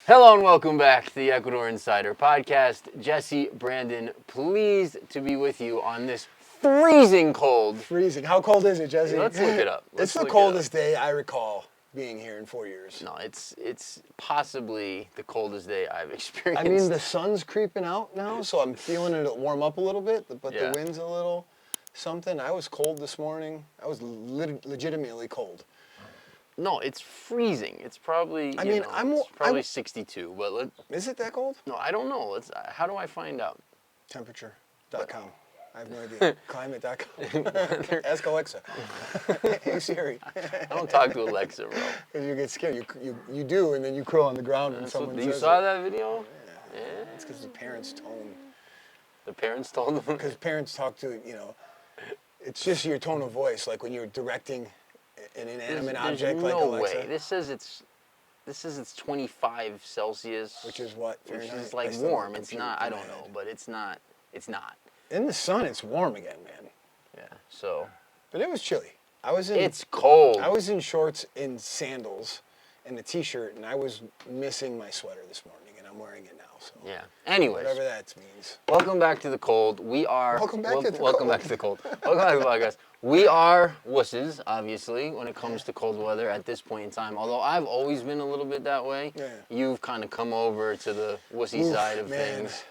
Hello and welcome back to the Ecuador Insider Podcast. Jesse, Brandon, pleased to be with you on this freezing cold. Freezing. How cold is it, Jesse? Let's look it up. It's the coldest day I recall being here in 4 years. No, it's possibly the coldest day I've experienced. I mean, the sun's creeping out now, so I'm feeling it warm up a little bit, but Yeah. the wind's a little something. I was cold this morning. I was legitimately cold. No, it's freezing. It's probably, probably 62. But Is it that cold? no, I don't know. How do I find out? Temperature.com. I have no idea. Climate.com. Ask Alexa. Hey Siri. I don't talk to Alexa, bro. Because you get scared. You do, and then you curl on the ground when someone says You saw that video? Yeah. It's because the parents tone. The parents told them? Because parents talk to, it's just your tone of voice, like when you're directing an inanimate object like Alexa. No way. This says it's 25 Celsius. Which is what? Which Fahrenheit? is like warm. It's not, I don't know, but it's not. In the sun, it's warm again, man. Yeah, so. But it was chilly. It's cold. I was in shorts and sandals and a t-shirt, and I was missing my sweater this morning, and I'm wearing it now. So. Yeah. Anyways. Whatever that means. Welcome back to the cold. Welcome back to the cold. Welcome back to the cold. Welcome back to the podcast. We are wusses, obviously, when it comes to cold weather at this point in time. Although I've always been a little bit that way. Yeah. You've kind of come over to the wussy side of things.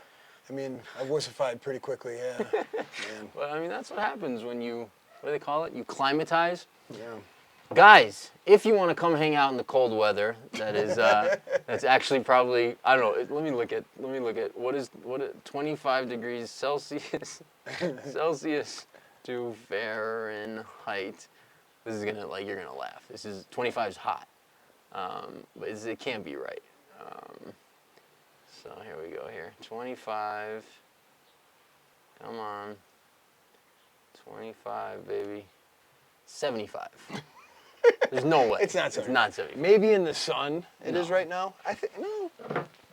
I mean, I wussified pretty quickly, yeah. Man. But I mean, that's what happens when you, what do they call it? You climatize. Yeah. Guys, if you want to come hang out in the cold weather, that is, that's actually probably, I don't know. Let me look at what is 25 degrees Celsius to Fahrenheit. This is gonna, you're gonna laugh. This is 25 is hot, but it can't be right. So here we go. Here, 25. Come on, 25, baby. 75. There's no way. It's not 75. It's not 75. Maybe in the sun it is right now. I think no.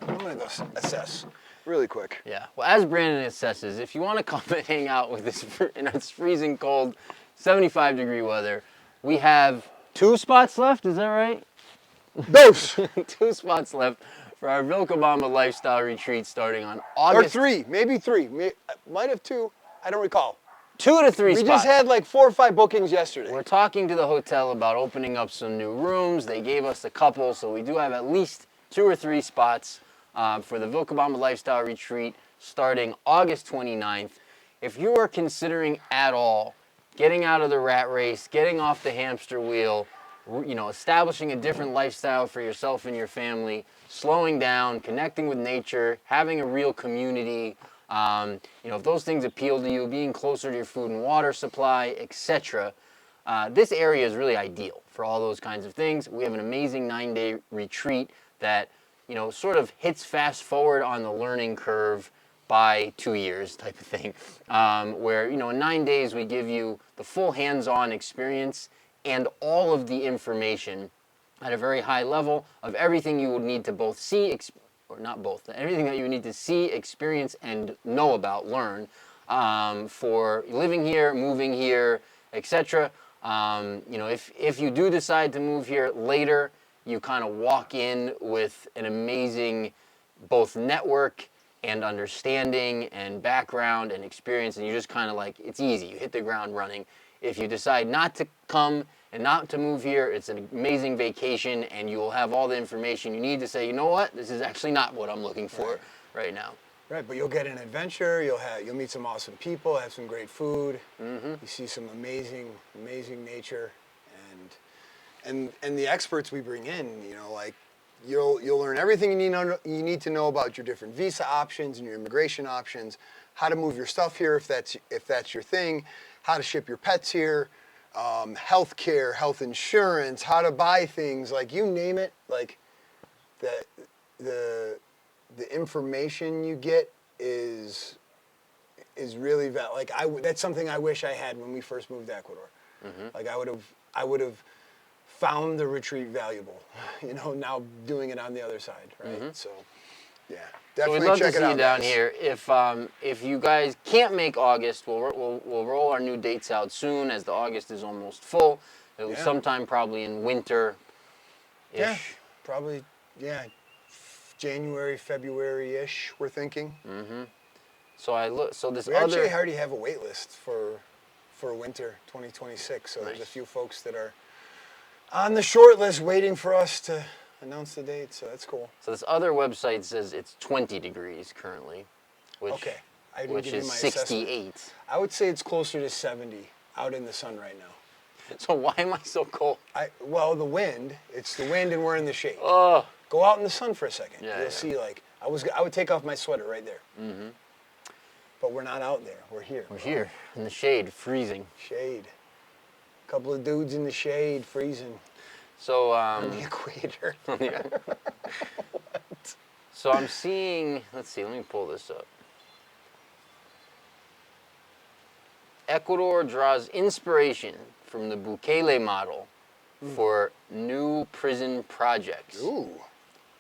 I'm gonna go assess really quick. Yeah. Well, as Brandon assesses, if you want to come and hang out with this in it's freezing cold, 75-degree weather, we have 2 spots left. Is that right? Those 2 spots left for our Vilcabamba Lifestyle Retreat starting on August. Or 3, maybe 3. Might have 2. I don't recall. 2 to 3 spots. We just had like 4 or 5 bookings yesterday. We're talking to the hotel about opening up some new rooms. They gave us a couple, so we do have at least 2 or 3 spots for the Vilcabamba Lifestyle Retreat starting August 29th. If you are considering at all getting out of the rat race, getting off the hamster wheel, establishing a different lifestyle for yourself and your family, slowing down, connecting with nature, having a real community, if those things appeal to you, being closer to your food and water supply, etc., this area is really ideal for all those kinds of things. We have an amazing 9-day retreat that, sort of hits fast forward on the learning curve by 2 years type of thing, where, in 9 days we give you the full hands-on experience and all of the information at a very high level of everything you would need to both see, or not both, everything that you need to see, experience, and know about, learn, for living here, moving here, etc. If you do decide to move here later, you kind of walk in with an amazing both network and understanding and background and experience, and you just kind of it's easy. You hit the ground running. If you decide not to come and not to move here, it's an amazing vacation, and you will have all the information you need to say, you know what, this is actually not what I'm looking for right now. Right, but you'll get an adventure. You'll meet some awesome people, have some great food. Mm-hmm. You see some amazing nature, and the experts we bring in. You'll learn everything you need to know about your different visa options and your immigration options, how to move your stuff here if that's your thing, how to ship your pets here. Health care, health insurance, how to buy things, you name it, the information you get is really that's something I wish I had when we first moved to Ecuador. Mm-hmm. I would have found the retreat valuable, now doing it on the other side, right? Mm-hmm. So, yeah. Definitely so we'd love check to see it out, you down guys. Here. If you guys can't make August, we'll roll our new dates out soon, as the August is almost full. It was sometime probably in winter-ish. Yeah, probably. Yeah, January, February-ish, we're thinking. So I look. So this We other. actually already have a wait list for winter 2026. So there's a Nice. few folks that are on the short list waiting for us to announce the date. So that's cool. So this other website says it's 20 degrees currently, which Okay. I didn't which give you is my 68. assessment. I would say it's closer to 70 out in the sun right now. So why am I so cold? Well, the wind. It's the wind, and we're in the shade. Oh. Go out in the sun for a second. Yeah, You'll yeah. see. Like I would take off my sweater right there. But we're not out there. We're here. We're here in the shade, freezing. Shade. A couple of dudes in the shade, freezing So on the equator. yeah. So I'm seeing. Let's see. Let me pull this up. Ecuador draws inspiration from the Bukele model for new prison projects. Ooh,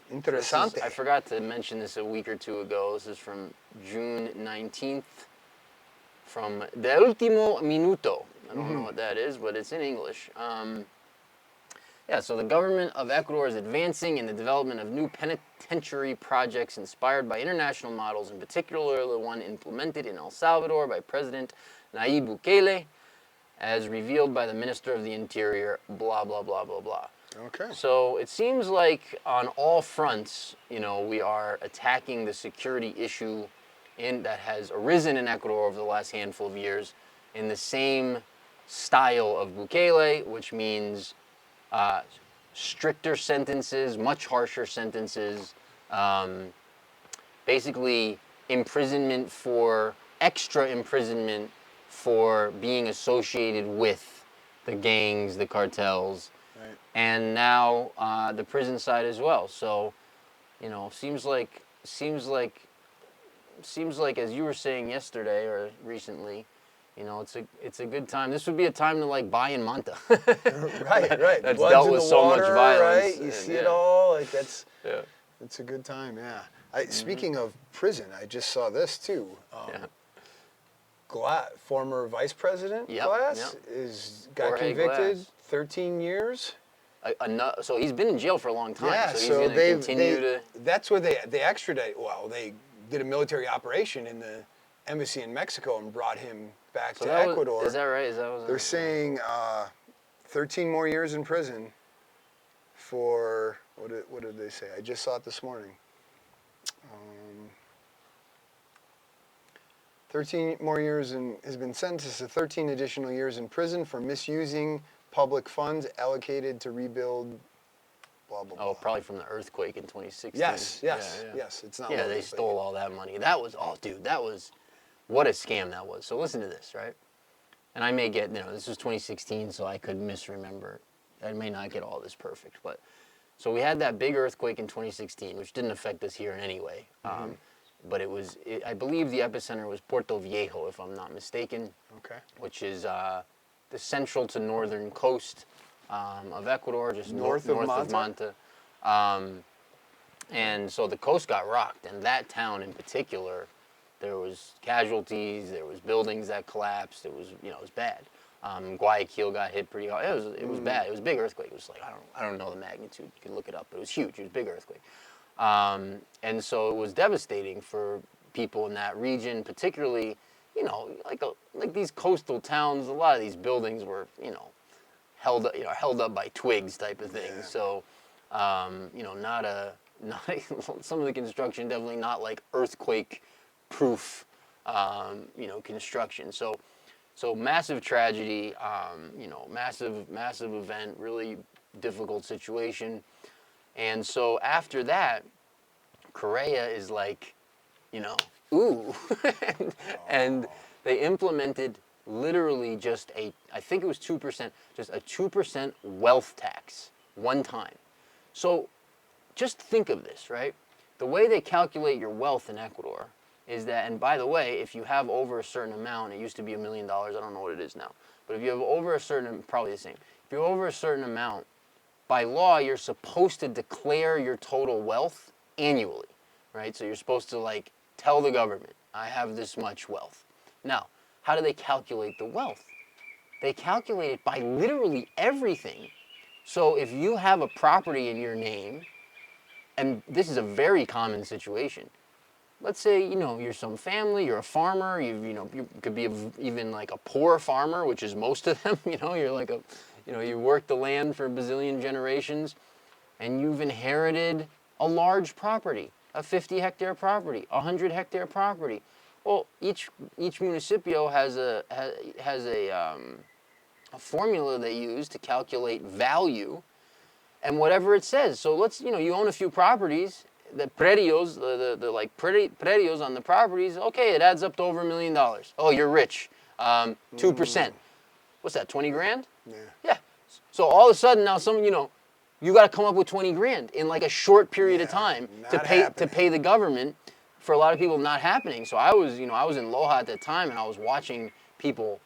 This is- interesante. I forgot to mention this a week or two ago. This is from June 19th from De Ultimo Minuto. I don't know what that is, but it's in English. Yeah, so the government of Ecuador is advancing in the development of new penitentiary projects inspired by international models, in particular the one implemented in El Salvador by President Nayib Bukele, as revealed by the Minister of the Interior, blah, blah, blah, blah, blah. Okay. So it seems like on all fronts, we are attacking the security issue that has arisen in Ecuador over the last handful of years in the same style of Bukele, which means stricter sentences, much harsher sentences, basically extra imprisonment for being associated with the gangs, the cartels, Right. and now the prison side as well. So, seems like as you were saying yesterday or recently, it's a good time. This would be a time to buy in Manta. Right. That's Blood's dealt in with the so water, much violence. Right? You and, see yeah. it all. Like that's. Yeah. It's a good time. Yeah. Speaking of prison, I just saw this too. Former vice president Yep, Glass yep. got Jorge convicted, Glass. 13 years. So he's been in jail for a long time. Yeah, so he's so going to continue to. that's where they extradited. Well, they did a military operation in the embassy in Mexico and brought him back to Ecuador. Is that right? Is that what They're saying 13 more years in prison for what did they say? I just saw it this morning. 13 more years has been sentenced to 13 additional years in prison for misusing public funds allocated to rebuild. Blah blah blah. Oh, probably from the earthquake in 2016. Yes. Yeah. It's not. Yeah, loaded, they but stole all that money. That was, what a scam that was. So listen to this, right? And I may get, this was 2016, so I could misremember. I may not get all this perfect, but so we had that big earthquake in 2016, which didn't affect us here in any way. But I believe the epicenter was Puerto Viejo, if I'm not mistaken. Okay. Which is the central to northern coast of Ecuador, just north of of Manta. And so the coast got rocked, and that town in particular, there was casualties, there was buildings that collapsed. It was, it was bad. Guayaquil got hit pretty hard. It was bad. It was a big earthquake. It was I don't know the magnitude. You can look it up, but it was huge. It was a big earthquake. And so it was devastating for people in that region, particularly, like these coastal towns. A lot of these buildings were, held up by twigs type of thing. Yeah. So, some of the construction definitely not like earthquake proof, construction. So massive tragedy, massive event, really difficult situation. And so after that, Correa is like, ooh. and they implemented literally just I think it was 2%, just a 2% wealth tax one time. So just think of this, right? The way they calculate your wealth in Ecuador is that, and by the way, if you have over a certain amount, it used to be $1 million, I don't know what it is now, but if you have over a certain, probably the same, if you're over a certain amount, by law, you're supposed to declare your total wealth annually, right? So you're supposed to tell the government, I have this much wealth. Now, how do they calculate the wealth? They calculate it by literally everything. So if you have a property in your name, and this is a very common situation. Let's say, you're some family, you're a farmer, you could be even like a poor farmer, which is most of them, you're like you work the land for a bazillion generations, and you've inherited a large property, a 50-hectare property, a 100-hectare property. Well, each municipio has a formula they use to calculate value, and whatever it says. So let's, you own a few properties, the predios, the like predios on the properties, okay, it adds up to over $1 million. Oh, you're rich. 2%. What's that, 20 grand? Yeah. Yeah. So all of a sudden now you got to come up with 20 grand in like a short period of time to pay the government. For a lot of people, not happening. So I was in Loja at the time, and I was watching people,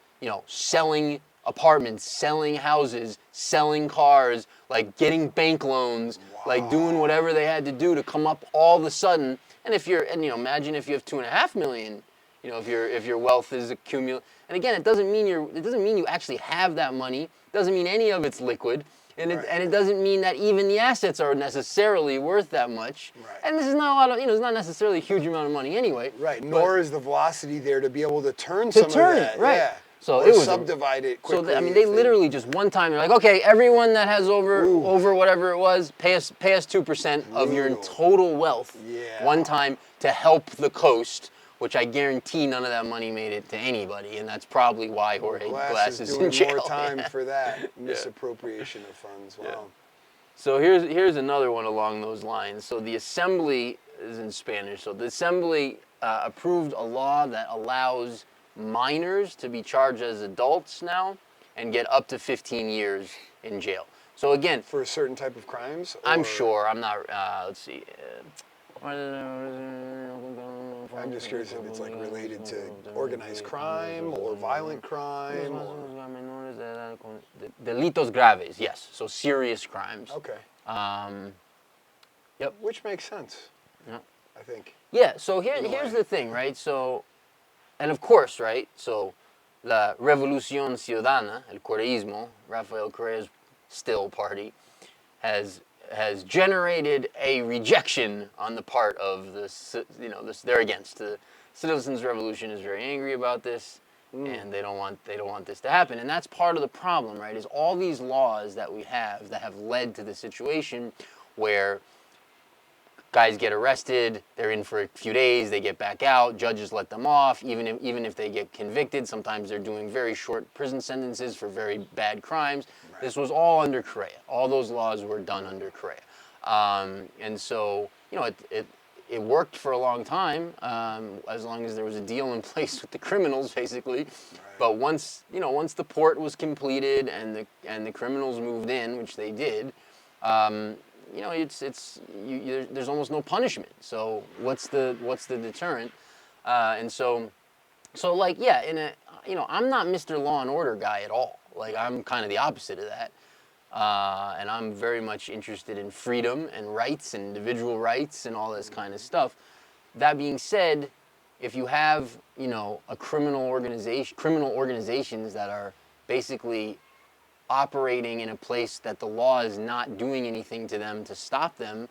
selling apartments, selling houses, selling cars, like getting bank loans, like doing whatever they had to do to come up all of a sudden. And imagine if you have $2.5 million, if your wealth is accumulated. And again, it doesn't mean you actually have that money. It doesn't mean any of it's liquid. And it doesn't mean that even the assets are necessarily worth that much. Right. And this is not a lot of, it's not necessarily a huge amount of money anyway. Right. Nor is the velocity there to be able to turn some of that. Right. Yeah. So or it was subdivide it quickly. So they literally just one time, they're like, okay, everyone that has over whatever it was, pay us 2% of your total wealth one time to help the coast. Which I guarantee none of that money made it to anybody, and that's probably why Jorge Glass is in jail. More time for that misappropriation of funds. Wow. Yeah. So here's another one along those lines. So the Assembly is in Spanish. So the Assembly approved a law that allows minors to be charged as adults now and get up to 15 years in jail. So again, for a certain type of crimes. I'm sure. I'm not. Let's see. I'm just curious if it's like related to organized crime or violent crime or delitos graves. Yes, so serious crimes. Okay. Yep. Which makes sense. Yep. I think. Yeah. So here's the thing, right? So, and of course, right? So, la Revolución Ciudadana, el Correísmo, Rafael Correa's still party, has generated a rejection on the part of they're against. The Citizens' Revolution is very angry about this, and they don't want this to happen. And that's part of the problem, right? Is all these laws that we have that have led to the situation where guys get arrested, they're in for a few days, they get back out, judges let them off, even if they get convicted, sometimes they're doing very short prison sentences for very bad crimes. Right. This was all under Correa. All those laws were done under Correa. And so, it worked for a long time, as long as there was a deal in place with the criminals, basically. Right. But once the port was completed and the criminals moved in, which they did, there's almost no punishment. So what's the deterrent? And so like, yeah, I'm not Mr. Law and Order guy at all. Like, I'm kind of the opposite of that. And I'm very much interested in freedom and rights and individual rights and all this kind of stuff. That being said, if you have, a criminal organizations that are basically operating in a place that the law is not doing anything to them to stop them,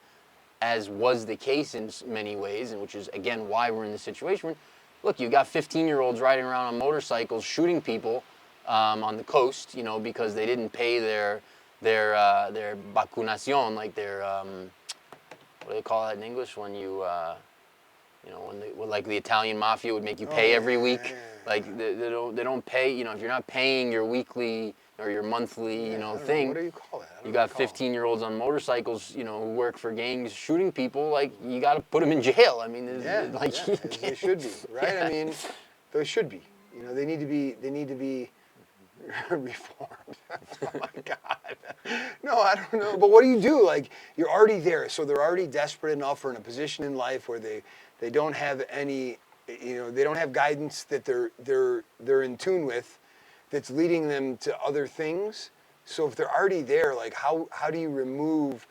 as was the case in many ways, and which is, again, why we're in the situation. Look, you got 15-year-olds riding around on motorcycles shooting people on the coast, because they didn't pay their vacunación, like their, what do they call that in English, when you, like the Italian mafia would make you pay every week. Yeah. Like, they don't pay, if you're not paying your weekly or your monthly, thing. What do you call that? You got 15-year-olds on motorcycles, who work for gangs shooting people. Like, you got to put them in jail. I mean, they should be, right? Yeah. I mean, they should be. They need to be reformed. Oh my God. No, I don't know. But what do you do? Like, you're already there, so they're already desperate enough or in a position in life where they don't have any, they don't have guidance that they're in tune with, that's leading them to other things. So if they're already there, like, how do you remove,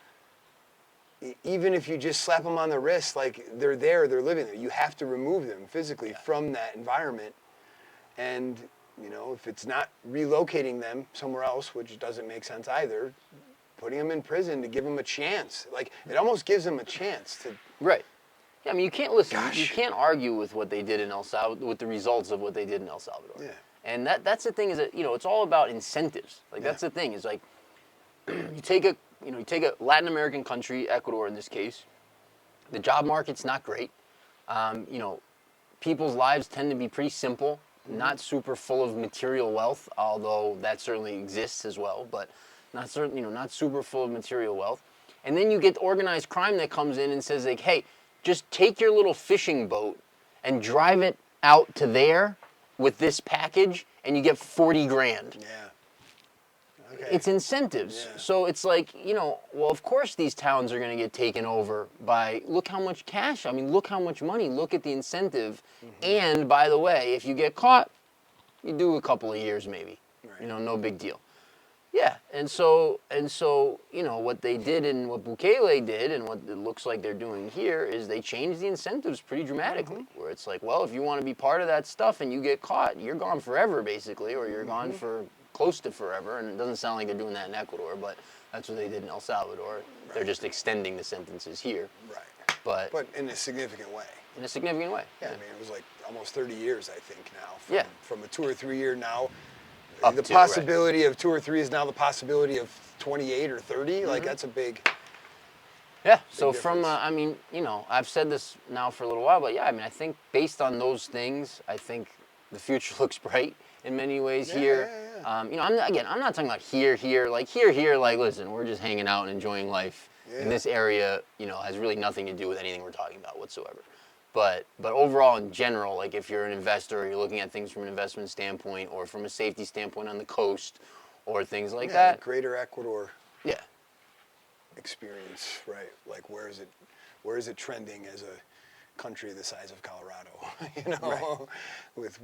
even if you just slap them on the wrist, like, they're there, they're living there. You have to remove them physically from that environment. And, if it's not relocating them somewhere else, which doesn't make sense either, putting them in prison to give them a chance. Like, it almost gives them a chance to... Right. Yeah, I mean, you can't listen. Gosh. You can't argue with what they did in El Salvador, with the results of what they did in El Salvador. Yeah. And that's the thing is that, it's all about incentives. Like, that's the thing is like, you take a Latin American country, Ecuador in this case, the job market's not great. People's lives tend to be pretty simple, not super full of material wealth, although that certainly exists as well, but not super full of material wealth. And then you get organized crime that comes in and says like, hey, just take your little fishing boat and drive it out to there with this package and you get 40 grand. Yeah. Okay. It's incentives. Yeah. So it's like, well, of course these towns are going to get taken over by, look how much cash, look how much money, look at the incentive. And by the way, if you get caught, you do a couple of years maybe. Right. No big deal. Yeah, and so what they did and what Bukele did and what it looks like they're doing here is they changed the incentives pretty dramatically. Where it's like, well, if you want to be part of that stuff and you get caught, you're gone forever basically, or you're gone for close to forever. And it doesn't sound like they're doing that in Ecuador, but that's what they did in El Salvador. Right. They're just extending the sentences here. Right. But in a significant way. In a significant way. Yeah, I mean, it was like almost 30 years, I think, now. From a 2 or 3 year now. The possibility of 2 or 3 is now the possibility of 28 or 30. Like, that's a big... Yeah, so difference. from, I've said this now for a little while, but yeah, I think based on those things, I think the future looks bright in many ways here. Yeah. I'm not talking about here, like, listen, we're just hanging out and enjoying life. Yeah. And this area, has really nothing to do with anything we're talking about whatsoever. But overall, in general, like if you're an investor or you're looking at things from an investment standpoint or from a safety standpoint on the coast or things like that. Greater Ecuador. Yeah. Experience, right? Like, where is it trending as a country the size of Colorado? Right. With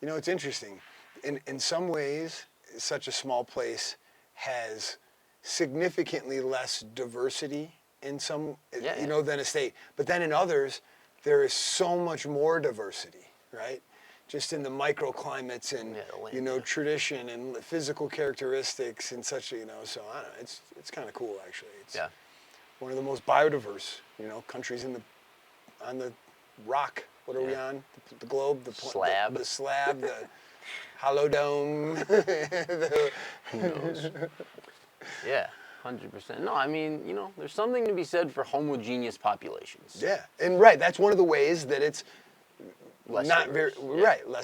it's interesting. In some ways, such a small place has significantly less diversity in some, than a state. But then in others, there is so much more diversity, right? Just in the microclimates and, tradition and physical characteristics and such, so I don't know, it's kind of cool, actually. It's one of the most biodiverse, countries on the rock. What are we on? The globe? The slab. The slab, the hollow dome. Who knows? Yeah. 100%. No, there's something to be said for homogeneous populations. Yeah, and that's one of the ways that it's less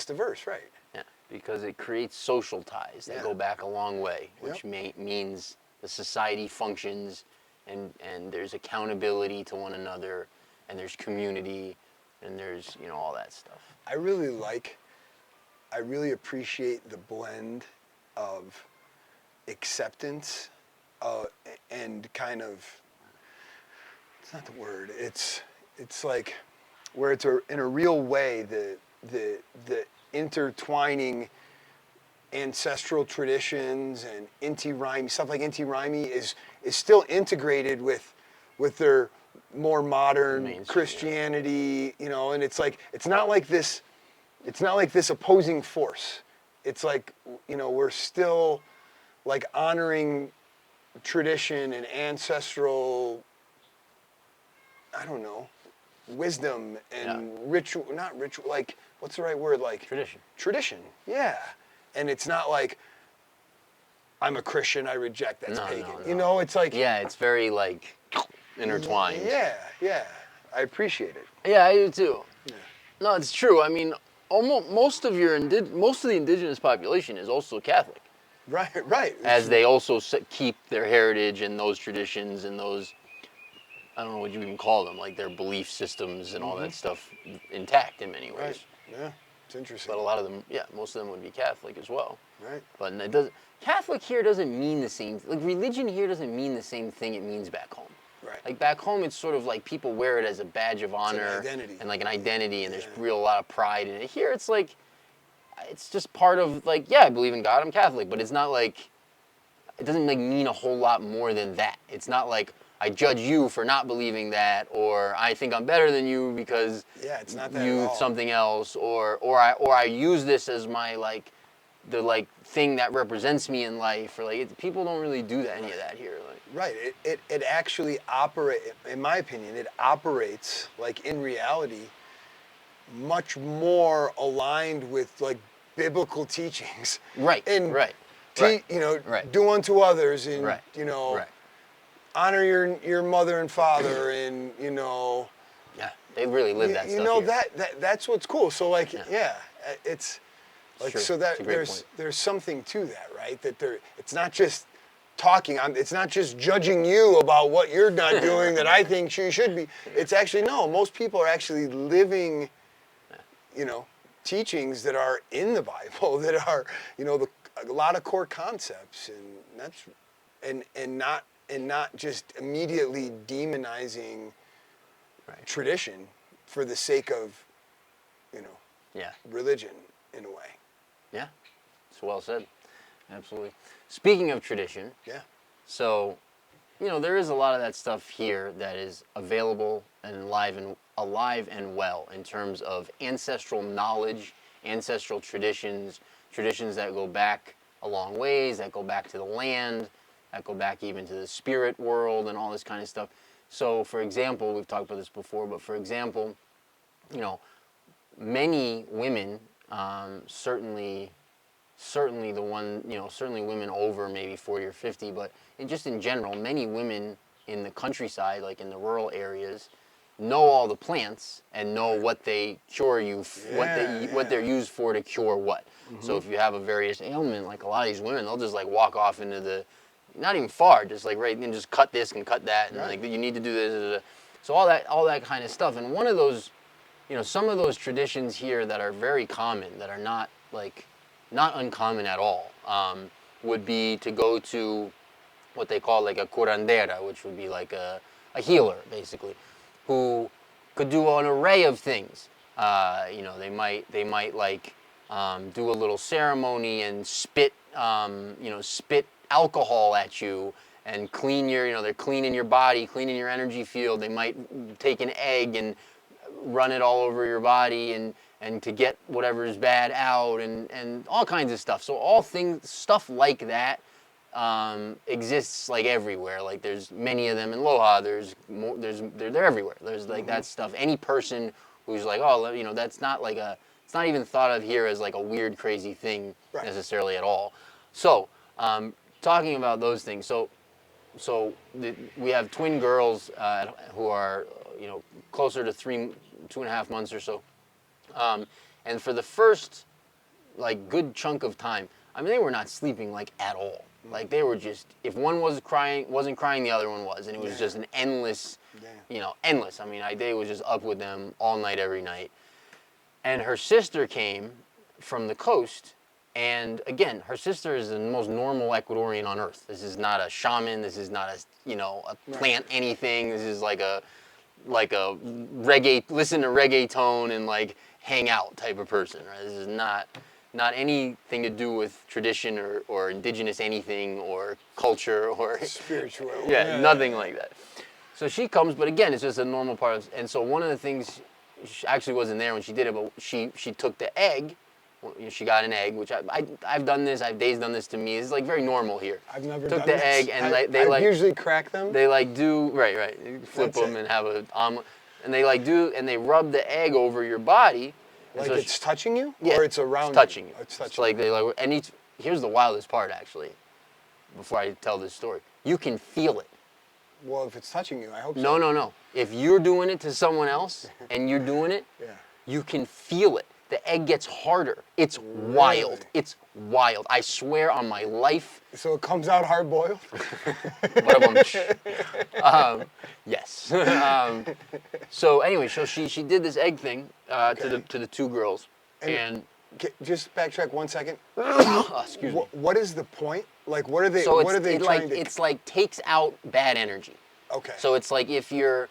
diverse, right? Yeah, because it creates social ties that go back a long way, which means the society functions, and there's accountability to one another, and there's community, and there's all that stuff. I really appreciate the blend of acceptance. And kind of, it's not the word. It's like where it's in a real way the intertwining ancestral traditions and Inti-Raymi stuff like Inti-Raymi is still integrated with their more modern Christianity. And it's like it's not like this opposing force. It's like we're still like honoring tradition and ancestral, wisdom and ritual, like, what's the right word? Like Tradition, yeah. And it's not like, I'm a Christian, I reject, that's pagan. No. It's like... Yeah, it's very, like, intertwined. Yeah. I appreciate it. Yeah, I do too. Yeah. No, it's true. Almost most of the indigenous population is also Catholic. Right. As they also keep their heritage and those traditions and those, I don't know what you even call them, like their belief systems and all that stuff intact in many ways. Right. Yeah, it's interesting. But a lot of them, most of them would be Catholic as well. Right. But Catholic here doesn't mean the same, like religion here doesn't mean the same thing it means back home. Right. Like back home, it's sort of like people wear it as a badge of honor. It's an identity. And like an identity, and there's a lot of pride in it. Here, it's like, it's just part of like, I believe in God, I'm Catholic, but it's not like, it doesn't like mean a whole lot more than that. It's not like I judge you for not believing that, or I think I'm better than you because it's not that you at all. Something else, or I use this as my the thing that represents me in life, or like people don't really do any of that here. Right. It actually in my opinion, it operates like in reality much more aligned with like biblical teachings. Right. And Right. you know, Right. do unto others, and Right. you know, Right. honor your mother and father, and you know. Yeah, they really live that You stuff know here. that's what's cool. So like Yeah. it's like True. so that It's a great point. there's something to that, right? That it's not just talking. It's not just judging you about what you're not doing that I think you should be. It's actually no. Most people are actually living, you know, teachings that are in the Bible that are, you know, a lot of core concepts, and that's and not just immediately demonizing tradition for the sake of, you know, religion in a way. Yeah, it's well said. Absolutely. Speaking of tradition, so, you know, there is a lot of that stuff here that is available and alive and well in terms of ancestral knowledge, ancestral traditions that go back a long ways, that go back to the land, that go back even to the spirit world and all this kind of stuff. So, for example, we've talked about this before, but for example, you know, many women, certainly the one, you know, certainly women over maybe 40 or 50, but just in general, many women in the countryside, like in the rural areas, know all the plants and know what they cure you, what they're used for to cure what. Mm-hmm. So if you have a various ailment, like a lot of these women, they'll just like walk off into the, not even far, just like right, and just cut this and cut that, and like you need to do this. So all that kind of stuff. And one of those, you know, some of those traditions here that are very common, that are not uncommon at all, would be to go to what they call like a curandera, which would be like a healer, basically, who could do an array of things. You know, they might like do a little ceremony and spit alcohol at you and clean your, you know, they're cleaning your body, cleaning your energy field. They might take an egg and run it all over your body and to get whatever is bad out and all kinds of stuff. So stuff like that exists like everywhere. Like there's many of them in Loja. They're everywhere. There's like that stuff. Any person who's like, oh, you know, that's not like it's not even thought of here as like a weird, crazy thing necessarily at all. So talking about those things. So we have twin girls who are, you know, closer to 2.5 months or so. And for the first, like, good chunk of time, I mean, they were not sleeping, like, at all. Like, they were just, if one wasn't crying, the other one was. And it was just an endless, you know, endless. I mean, they was just up with them all night, every night. And her sister came from the coast. And, again, her sister is the most normal Ecuadorian on earth. This is not a shaman. This is not a plant anything. This is like a reggae, listen to reggaeton and like hang out type of person, right? This is not anything to do with tradition or indigenous anything or culture or spiritual. Nothing like that. So she comes, but again, it's just a normal part of, and so one of the things, she actually wasn't there when she did it, but she took the egg. She got an egg, which I've done this. Dave's done this to me. It's like very normal here. I've never took done the this. egg and they like usually crack them. They like do right. You flip them and have an omelet, and they like do and they rub the egg over your body. Like so it's touching you, yeah, or it's around. It's touching you. It's touching. It's like they like here's the wildest part actually. Before I tell this story, you can feel it. Well, if it's touching you, I hope so. No. If you're doing it to someone else and you're doing it, you can feel it. The egg gets harder. It's wild. Really? It's wild. I swear on my life. So it comes out hard boiled? Yes. So anyway, so she did this egg thing to the two girls, and just backtrack 1 second. Excuse me. What is the point? Like, what are they? So what are they trying to? It's like takes out bad energy. Okay. So it's like if you're,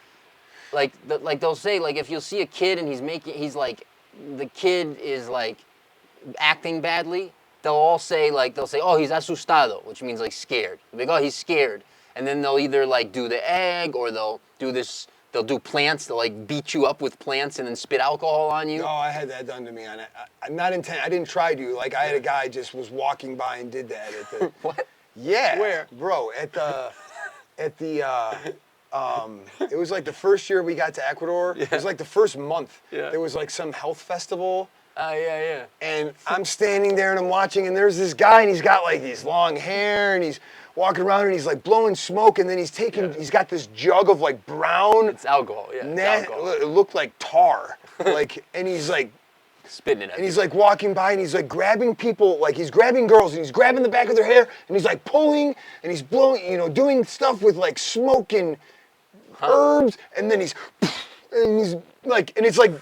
like they'll say like if you'll see a kid and he's like. The kid is like acting badly, they'll say, oh, he's asustado, which means like scared. They'll be like, oh, he's scared. And then they'll either like do the egg or they'll do plants, they'll like beat you up with plants and then spit alcohol on you. No, I had that done to me. I'm not intent. I didn't try to. Like I had a guy just was walking by and did that at the. What? Yeah. Where? Bro, at the. at the, it was like the first year we got to Ecuador. It was like the first month. Yeah. There was like some health festival. Yeah. And I'm standing there and I'm watching, and there's this guy, and he's got like these long hair, and he's walking around, and he's like blowing smoke, and then he's got this jug of like brown. It's alcohol, yeah. It's alcohol. It looked like tar. Like, and he's like, spitting it at and he's like walking by, and he's like grabbing people, like he's grabbing girls, and he's grabbing the back of their hair, and he's like pulling, and he's blowing, you know, doing stuff with like smoke and herbs, and then he's like, and it's like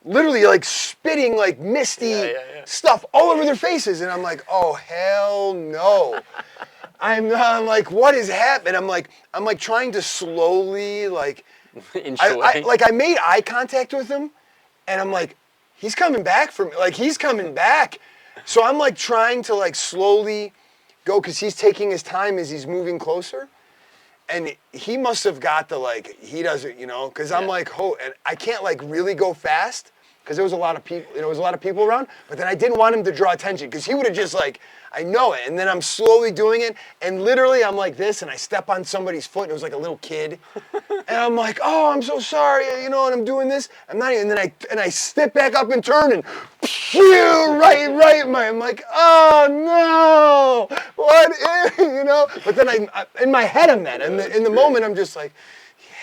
literally like spitting like misty stuff all over their faces, and I'm like, oh hell no. I'm like, what is happening? I'm like trying to slowly like, I made eye contact with him, and I'm like, he's coming back for me. Like, he's coming back. So I'm like trying to like slowly go, because he's taking his time as he's moving closer. And he must have got the like, he doesn't, you know, because I'm like, oh, and I can't like really go fast because there was a lot of people, there was a lot of people around, but then I didn't want him to draw attention because he would have just like, I know it. And then I'm slowly doing it, and literally I'm like this, and I step on somebody's foot, and it was like a little kid. And I'm like, oh, I'm so sorry, you know, and I'm doing this. I'm not even, and then I step back up and turn, and phew, right, I'm like, oh no, what is, you know? But then in my head I'm that, in the moment I'm just like,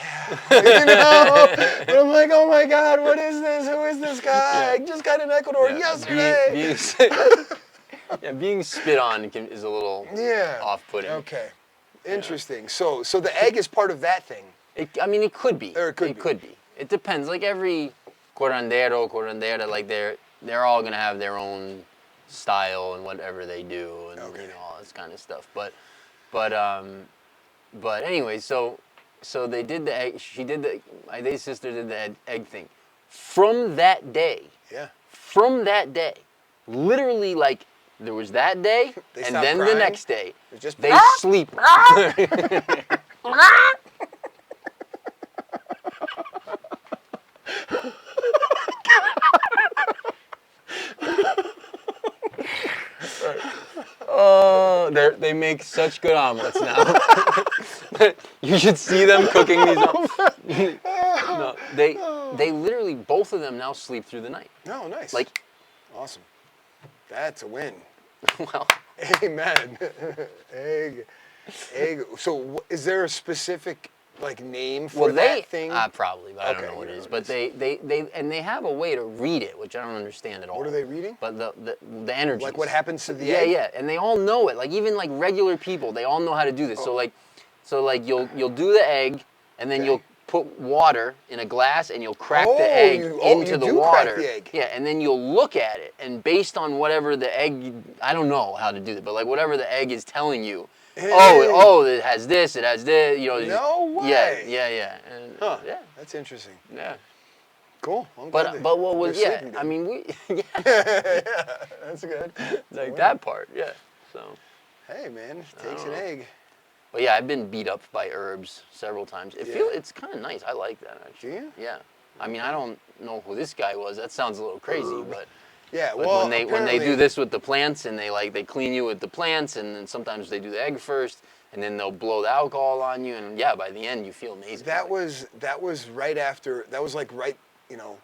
yeah, you know? And I'm like, oh my God, what is this? Who is this guy? I just got in Ecuador yesterday. Being spit on is a little off-putting. Okay, interesting. So the egg is part of that thing. It could be. Or it could be. It depends. Like every curandera, like they're all gonna have their own style and whatever they do, and you know, all this kind of stuff. But anyway, so they did the egg. My day sister did the egg thing. From that day. Yeah. From that day, literally, like, there was that day, and then crying. The next day, they sleep. They make such good omelets now. You should see them cooking these omelets. No, they literally, both of them now sleep through the night. Oh, nice. Like, awesome. That's a win. Well, amen. Egg. So, is there a specific like name for that thing? Probably, but I don't know what it is. But they have a way to read it, which I don't understand at all. What are they reading? But the energy. Like what happens to the egg? Yeah, and they all know it. Like even like regular people, they all know how to do this. Oh. So like you'll do the egg, and then you'll put water in a glass, and you'll crack the egg into the water. Crack the egg. Yeah, and then you'll look at it, and based on whatever the egg, I don't know how to do that, but like whatever the egg is telling you. Hey. Oh, it has this, you know. No way. Yeah. And, yeah. That's interesting. Yeah. Cool. But what was, I mean, yeah, that's good. Like that part, yeah. So. Hey, man, takes an egg. But yeah, I've been beat up by herbs several times. It's kind of nice. I like that, actually. Do you? Yeah. I mean, I don't know who this guy was. That sounds a little crazy, but. Yeah, well, when they do this with the plants, and they clean you with the plants, and then sometimes they do the egg first, and then they'll blow the alcohol on you, and yeah, by the end you feel amazing. That was right after. That was like right, you know,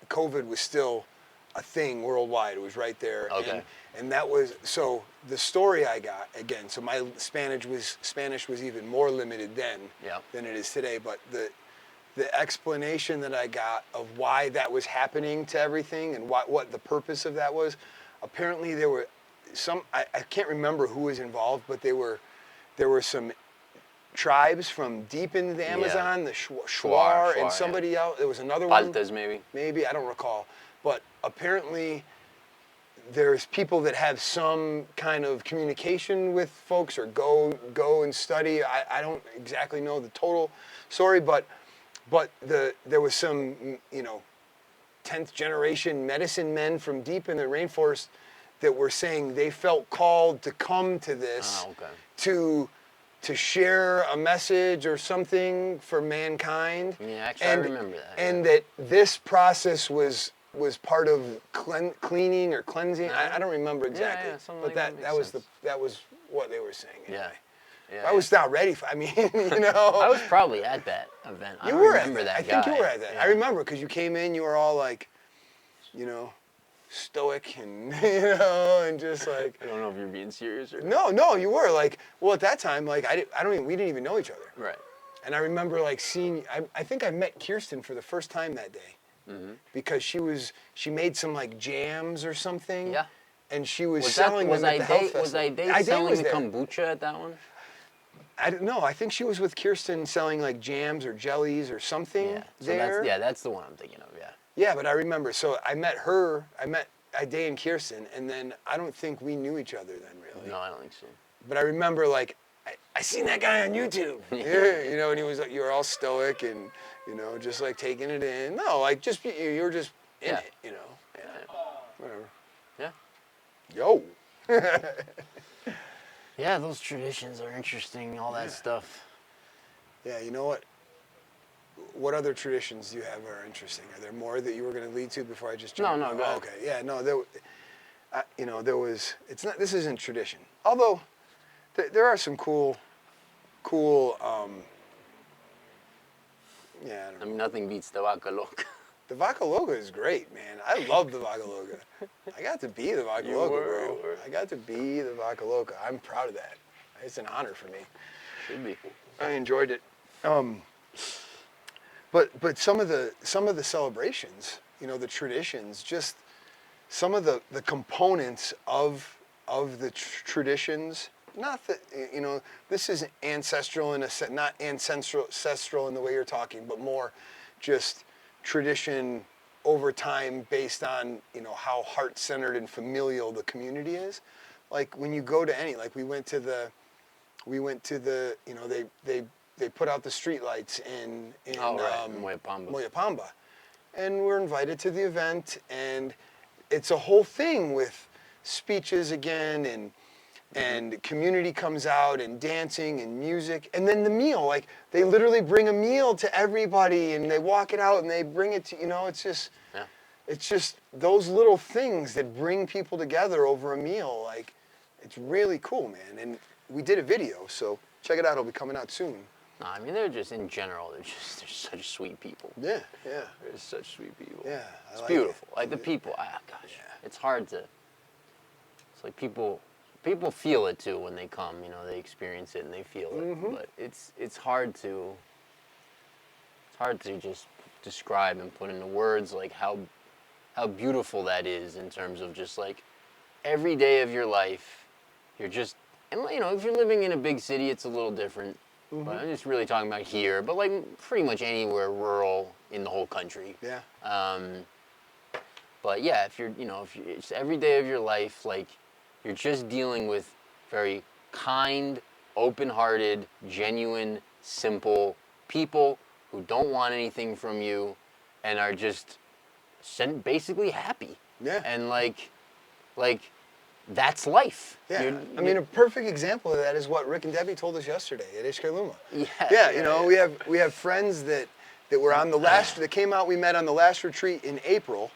COVID was still a thing worldwide. It was right there. Okay. And that was, so the story I got, again, so my Spanish was even more limited then than it is today, but the explanation that I got of why that was happening to everything and what the purpose of that was, apparently there were some, I can't remember who was involved, but there were some tribes from deep in the Amazon, the Shuar and somebody else. There was another one. Baltas, maybe. Maybe, I don't recall. But apparently there's people that have some kind of communication with folks or go and study. I don't exactly know the total story, but there was some, you know, 10th generation medicine men from deep in the rainforest that were saying they felt called to come to this to share a message or something for mankind. Yeah, actually, I remember that. And that this process was part of cleaning or cleansing. I don't remember exactly. But that was what they were saying. Anyway. Yeah. I was not ready for. I mean, you know. I was probably at that event. I You don't were remember at that. that I guy. think you were at that. Yeah. I remember because you came in, you were all like, you know, stoic and you know, and just like. I don't know if you're being serious or. No, you were like. Well, at that time, like we didn't even know each other. Right. And I remember like seeing. I think I met Kirsten for the first time that day. Mm-hmm. Because she made some like jams or something. Yeah. And she was selling them at the health festival. Was I selling the kombucha at that one? I don't know. I think she was with Kirsten selling like jams or jellies or something there. That's the one I'm thinking of, yeah. Yeah, but I remember. So I met her, Ade and Kirsten, and then I don't think we knew each other then really. No, I don't think so. But I remember like, I seen that guy on YouTube. Yeah, you know, and he was like, you were all stoic and, you know, just like taking it in. No, like just, you were just in it, you know. Yeah. Whatever. Yeah. Yo. Yeah, those traditions are interesting, all that stuff. Yeah, you know what? What other traditions do you have are interesting? Are there more that you were going to lead to before I just jumped? No, go ahead. Okay, yeah, no, you know, there was, it's not, this isn't tradition. Although, there are some cool, yeah, I don't know. I mean, nothing beats the vaca loca. The Vaca Loca is great, man. I love the Vaca Loca. I got to be the Vaca Loca, bro. I got to be the Vaca Loca. I'm proud of that. It's an honor for me. Should be. I enjoyed it. But some of the celebrations, you know, the traditions, just some of the components of the traditions. Not that, you know, this is ancestral in a sense, not ancestral in the way you're talking, but more just tradition over time based on, you know, how heart-centered and familial the community is. Like when you go to any, like we went to the, you know, they put out the street lights in Moyopamba. And we're invited to the event, and it's a whole thing with speeches again, and community comes out, and dancing and music, and then the meal, like they literally bring a meal to everybody, and they walk it out, and they bring it to, you know, it's just those little things that bring people together over a meal. Like, it's really cool, man. And we did a video, so check it out. It'll be coming out soon. No, I mean, they're just, in general, they're such sweet people. Yeah. They're such sweet people. Yeah, it's beautiful. Like the people, it's hard to, it's like people feel it too when they come, you know, they experience it and they feel it. Mm-hmm. But it's hard to just describe and put into words like how beautiful that is in terms of just like every day of your life, you're just, and you know, if you're living in a big city, it's a little different. Mm-hmm. But I'm just really talking about here, but like pretty much anywhere rural in the whole country. Yeah. But yeah, if it's every day of your life, like you're just dealing with very kind, open-hearted, genuine, simple people who don't want anything from you and are just basically happy. Yeah. And like that's life. Yeah. I mean, a perfect example of that is what Rick and Debbie told us yesterday at Ishkaluma. Yeah. You know, we have friends that were on the last that came out. We met on the last retreat in April,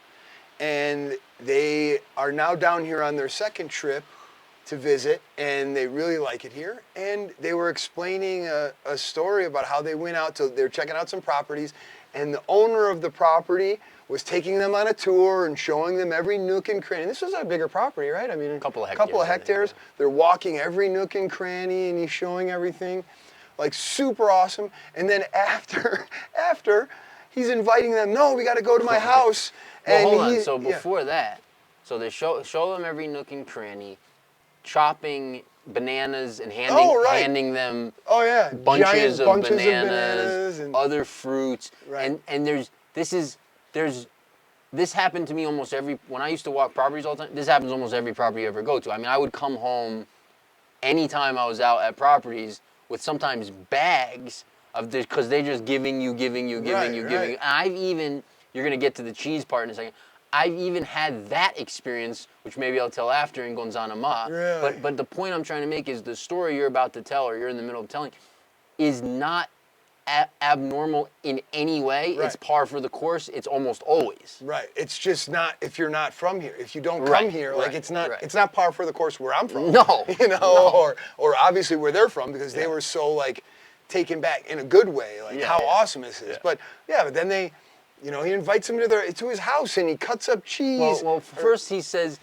and they are now down here on their second trip to visit, and they really like it here. And they were explaining a story about how they went out they're checking out some properties, and the owner of the property was taking them on a tour and showing them every nook and cranny. This was a bigger property, right? I mean, a couple of hectares. Yeah. They're walking every nook and cranny, and he's showing everything, like super awesome. And then after he's inviting them, no, we got to go to my house. Well, hold on. So before that, so they show them every nook and cranny, chopping bananas and handing them bunches of bananas and other fruits. Right. And this happened to me almost when I used to walk properties all the time. This happens almost every property I ever go to. I mean, I would come home anytime I was out at properties with sometimes bags of this, because they're just giving you. And you're going to get to the cheese part in a second. I've even had that experience, which maybe I'll tell after in Gonzana Ma. Really? But the point I'm trying to make is the story you're about to tell, or you're in the middle of telling, is not abnormal in any way. Right. It's par for the course. It's almost always. Right. It's just not if you're not from here. If you don't come Right, here, right, like it's not right. it's not par for the course where I'm from. No, You know, no. or obviously where they're from because they were so like taken back in a good way. Like how awesome this is. Yeah. But then they, you know, he invites them to his house and he cuts up cheese. Well, first he says,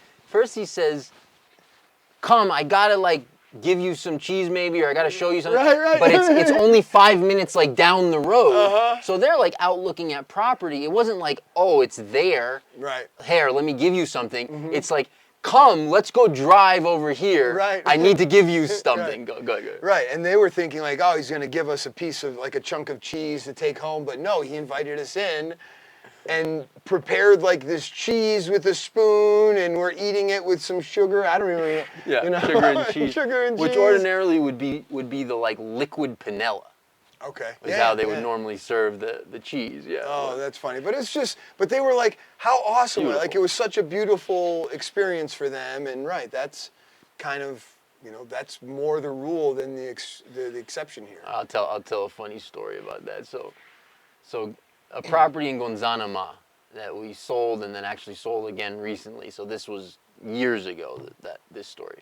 come, I gotta like give you some cheese maybe, or I gotta show you something. Right. But it's only 5 minutes like down the road. So they're like out looking at property. It wasn't like, oh, it's there. Right. Here, let me give you something. It's like, come, let's go drive over here. Right. I need to give you something. Go. Right, and they were thinking like, oh, he's going to give us a piece of, like a chunk of cheese to take home. But no, he invited us in and prepared like this cheese with a spoon, and we're eating it with some sugar. I don't even know. Yeah, you know? sugar and cheese. Sugar and which cheese. ordinarily would be the like liquid panela. Okay. Is how they would normally serve the cheese. Yeah. Oh, that's funny. But it's just, but they were like, how awesome. Beautiful. Like it was such a beautiful experience for them. And right, that's kind of, you know, that's more the rule than the exception here. I'll tell a funny story about that. So a property in Gonzanama that we sold and then actually sold again recently. So this was years ago, this story.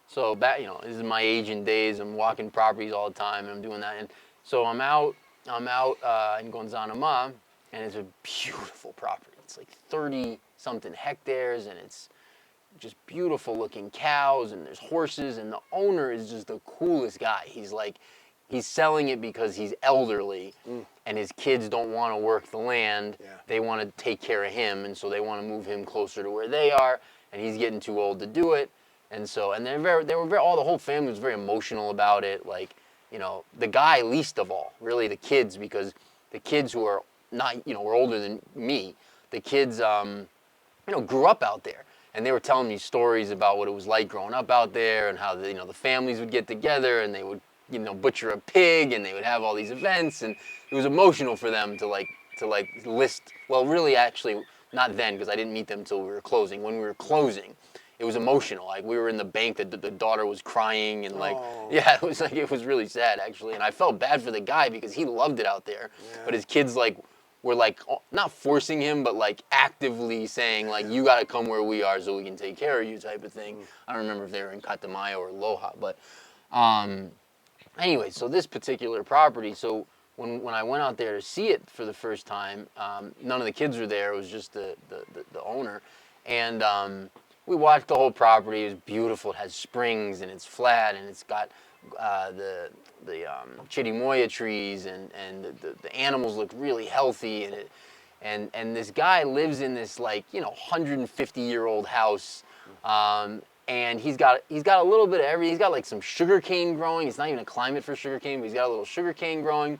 So back, you know, this is my agent days. I'm walking properties all the time and I'm doing that. And so I'm out in Gonzanama, and it's a beautiful property. It's like 30 something hectares, and it's just beautiful looking cows, and there's horses, and the owner is just the coolest guy. He's selling it because he's elderly, and his kids don't want to work the land. Yeah. They want to take care of him, and so they want to move him closer to where they are, and he's getting too old to do it. And so, and the whole family was very emotional about it. Like, you know, the guy least of all, really the kids, because the kids who are not, you know, were older than me, the kids, you know, grew up out there. And they were telling me stories about what it was like growing up out there and how, you know, the families would get together and they would, you know, butcher a pig and they would have all these events. And it was emotional for them to list, well, really actually not then, because I didn't meet them until we were closing. When we were closing, it was emotional. Like we were in the bank, the daughter was crying and like, yeah, it was really sad actually. And I felt bad for the guy because he loved it out there, but his kids like were like not forcing him, but like actively saying like, you got to come where we are so we can take care of you type of thing. I don't remember if they were in Catamayo or Loja, but anyway, so this particular property, so when I went out there to see it for the first time, none of the kids were there. It was just the owner, and we watched the whole property. It was beautiful. It has springs and it's flat and it's got the chirimoya trees and the animals look really healthy and this guy lives in this like, you know, 150-year-old house, and he's got a little bit of everything. He's got like some sugar cane growing. It's not even a climate for sugar cane, but he's got a little sugar cane growing.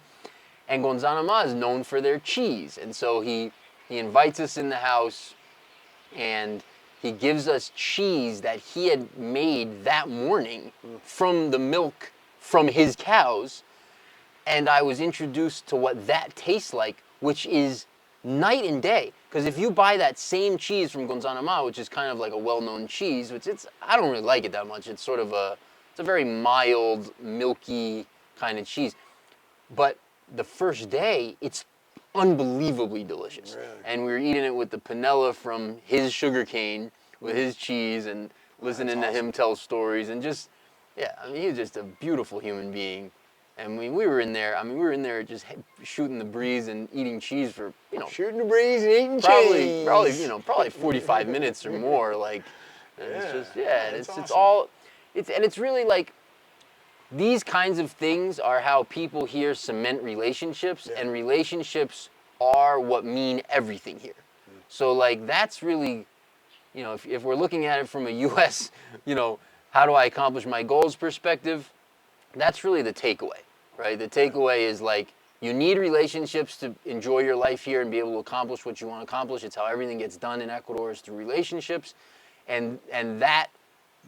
And Gonzanama is known for their cheese, and so he invites us in the house and he gives us cheese that he had made that morning from the milk from his cows. And I was introduced to what that tastes like, which is night and day. Because if you buy that same cheese from Gonzanama, which is kind of like a well-known cheese, which I don't really like it that much. It's sort of it's a very mild, milky kind of cheese. But the first day, it's unbelievably delicious. Really? And we were eating it with the panela from his sugarcane, with his cheese, and listening to him tell stories, and just, yeah, I mean, he was just a beautiful human being. And we were in there just shooting the breeze and eating cheese for, you know, shooting the breeze and eating cheese. Probably 45 minutes or more. Like, and it's just, it's awesome. it's all, it's really like, these kinds of things are how people here cement relationships, and relationships are what mean everything here. So like that's really, you know, if we're looking at it from a U.S., you know, how do I accomplish my goals perspective, that's really the takeaway, right? The takeaway is like, you need relationships to enjoy your life here and be able to accomplish what you want to accomplish. It's how everything gets done in Ecuador is through relationships, and that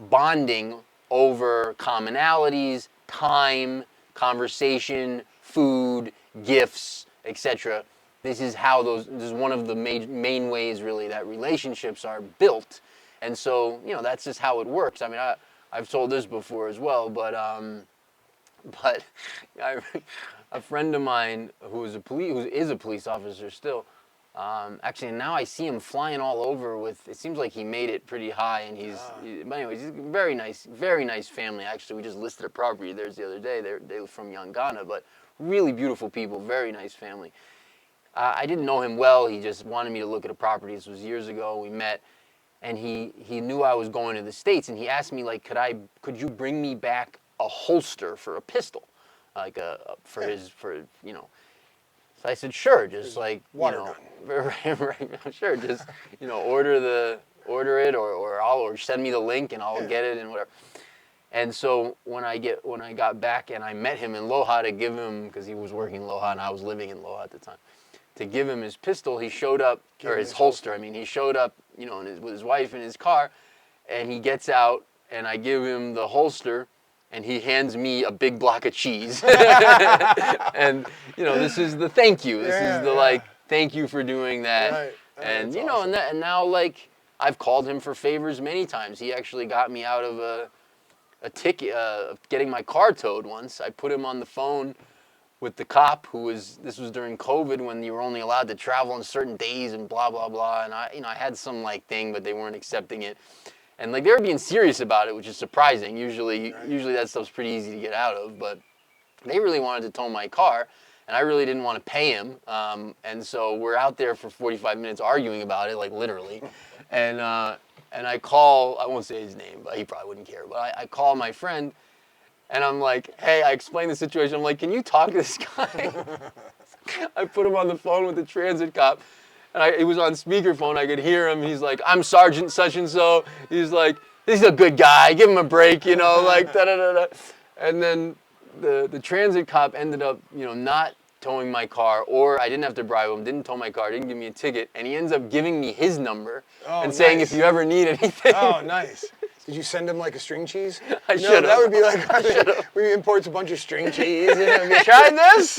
bonding over commonalities, time, conversation, food, gifts, etc. This is one of the main ways really that relationships are built. And so, you know, that's just how it works. I mean, I've told this before as well, but a friend of mine who is a police officer still. Actually, now I see him flying all over with. It seems like he made it pretty high, and but anyways, he's a very nice family. Actually, we just listed a property theirs the other day. They're from Ghana, but really beautiful people, very nice family. I didn't know him well. He just wanted me to look at a property. This was years ago. We met, and he knew I was going to the States, and he asked me like, could you bring me back a holster for a pistol, like for you know. So I said, sure, just like, water gun. Right, sure, just, order it or send me the link and I'll get it and whatever. And so when I got back and I met him in Loja to give him, because he was working in Loja and I was living in Loja at the time, to give him his pistol, he showed up, or his holster, he showed up, with his wife in his car, and he gets out and I give him the holster. And he hands me a big block of cheese. And, this is the thank you. This is the, thank you for doing that. Right. And, awesome. and now, I've called him for favors many times. He actually got me out of a ticket, getting my car towed once. I put him on the phone with the cop this was during COVID when you were only allowed to travel on certain days and blah, blah, blah. And I had some, thing, but they weren't accepting it. And they were being serious about it, which is surprising. Usually that stuff's pretty easy to get out of, but they really wanted to tow my car, and I really didn't want to pay him. And so we're out there for 45 minutes arguing about it, literally. And I call, I won't say his name, but he probably wouldn't care. But I call my friend, and I'm like, hey, I explain the situation. I'm like, can you talk to this guy? I put him on the phone with the transit cop. And it was on speakerphone. I could hear him. He's like, I'm Sergeant such and so. He's like, he's a good guy. Give him a break, da da da da. And then the transit cop ended up, not towing my car, or I didn't have to bribe him. Didn't tow my car. Didn't give me a ticket. And he ends up giving me his number and saying, if you ever need anything. Oh, nice. Did you send him a string cheese? I should have. That would be we import a bunch of string cheese. Have you tried this?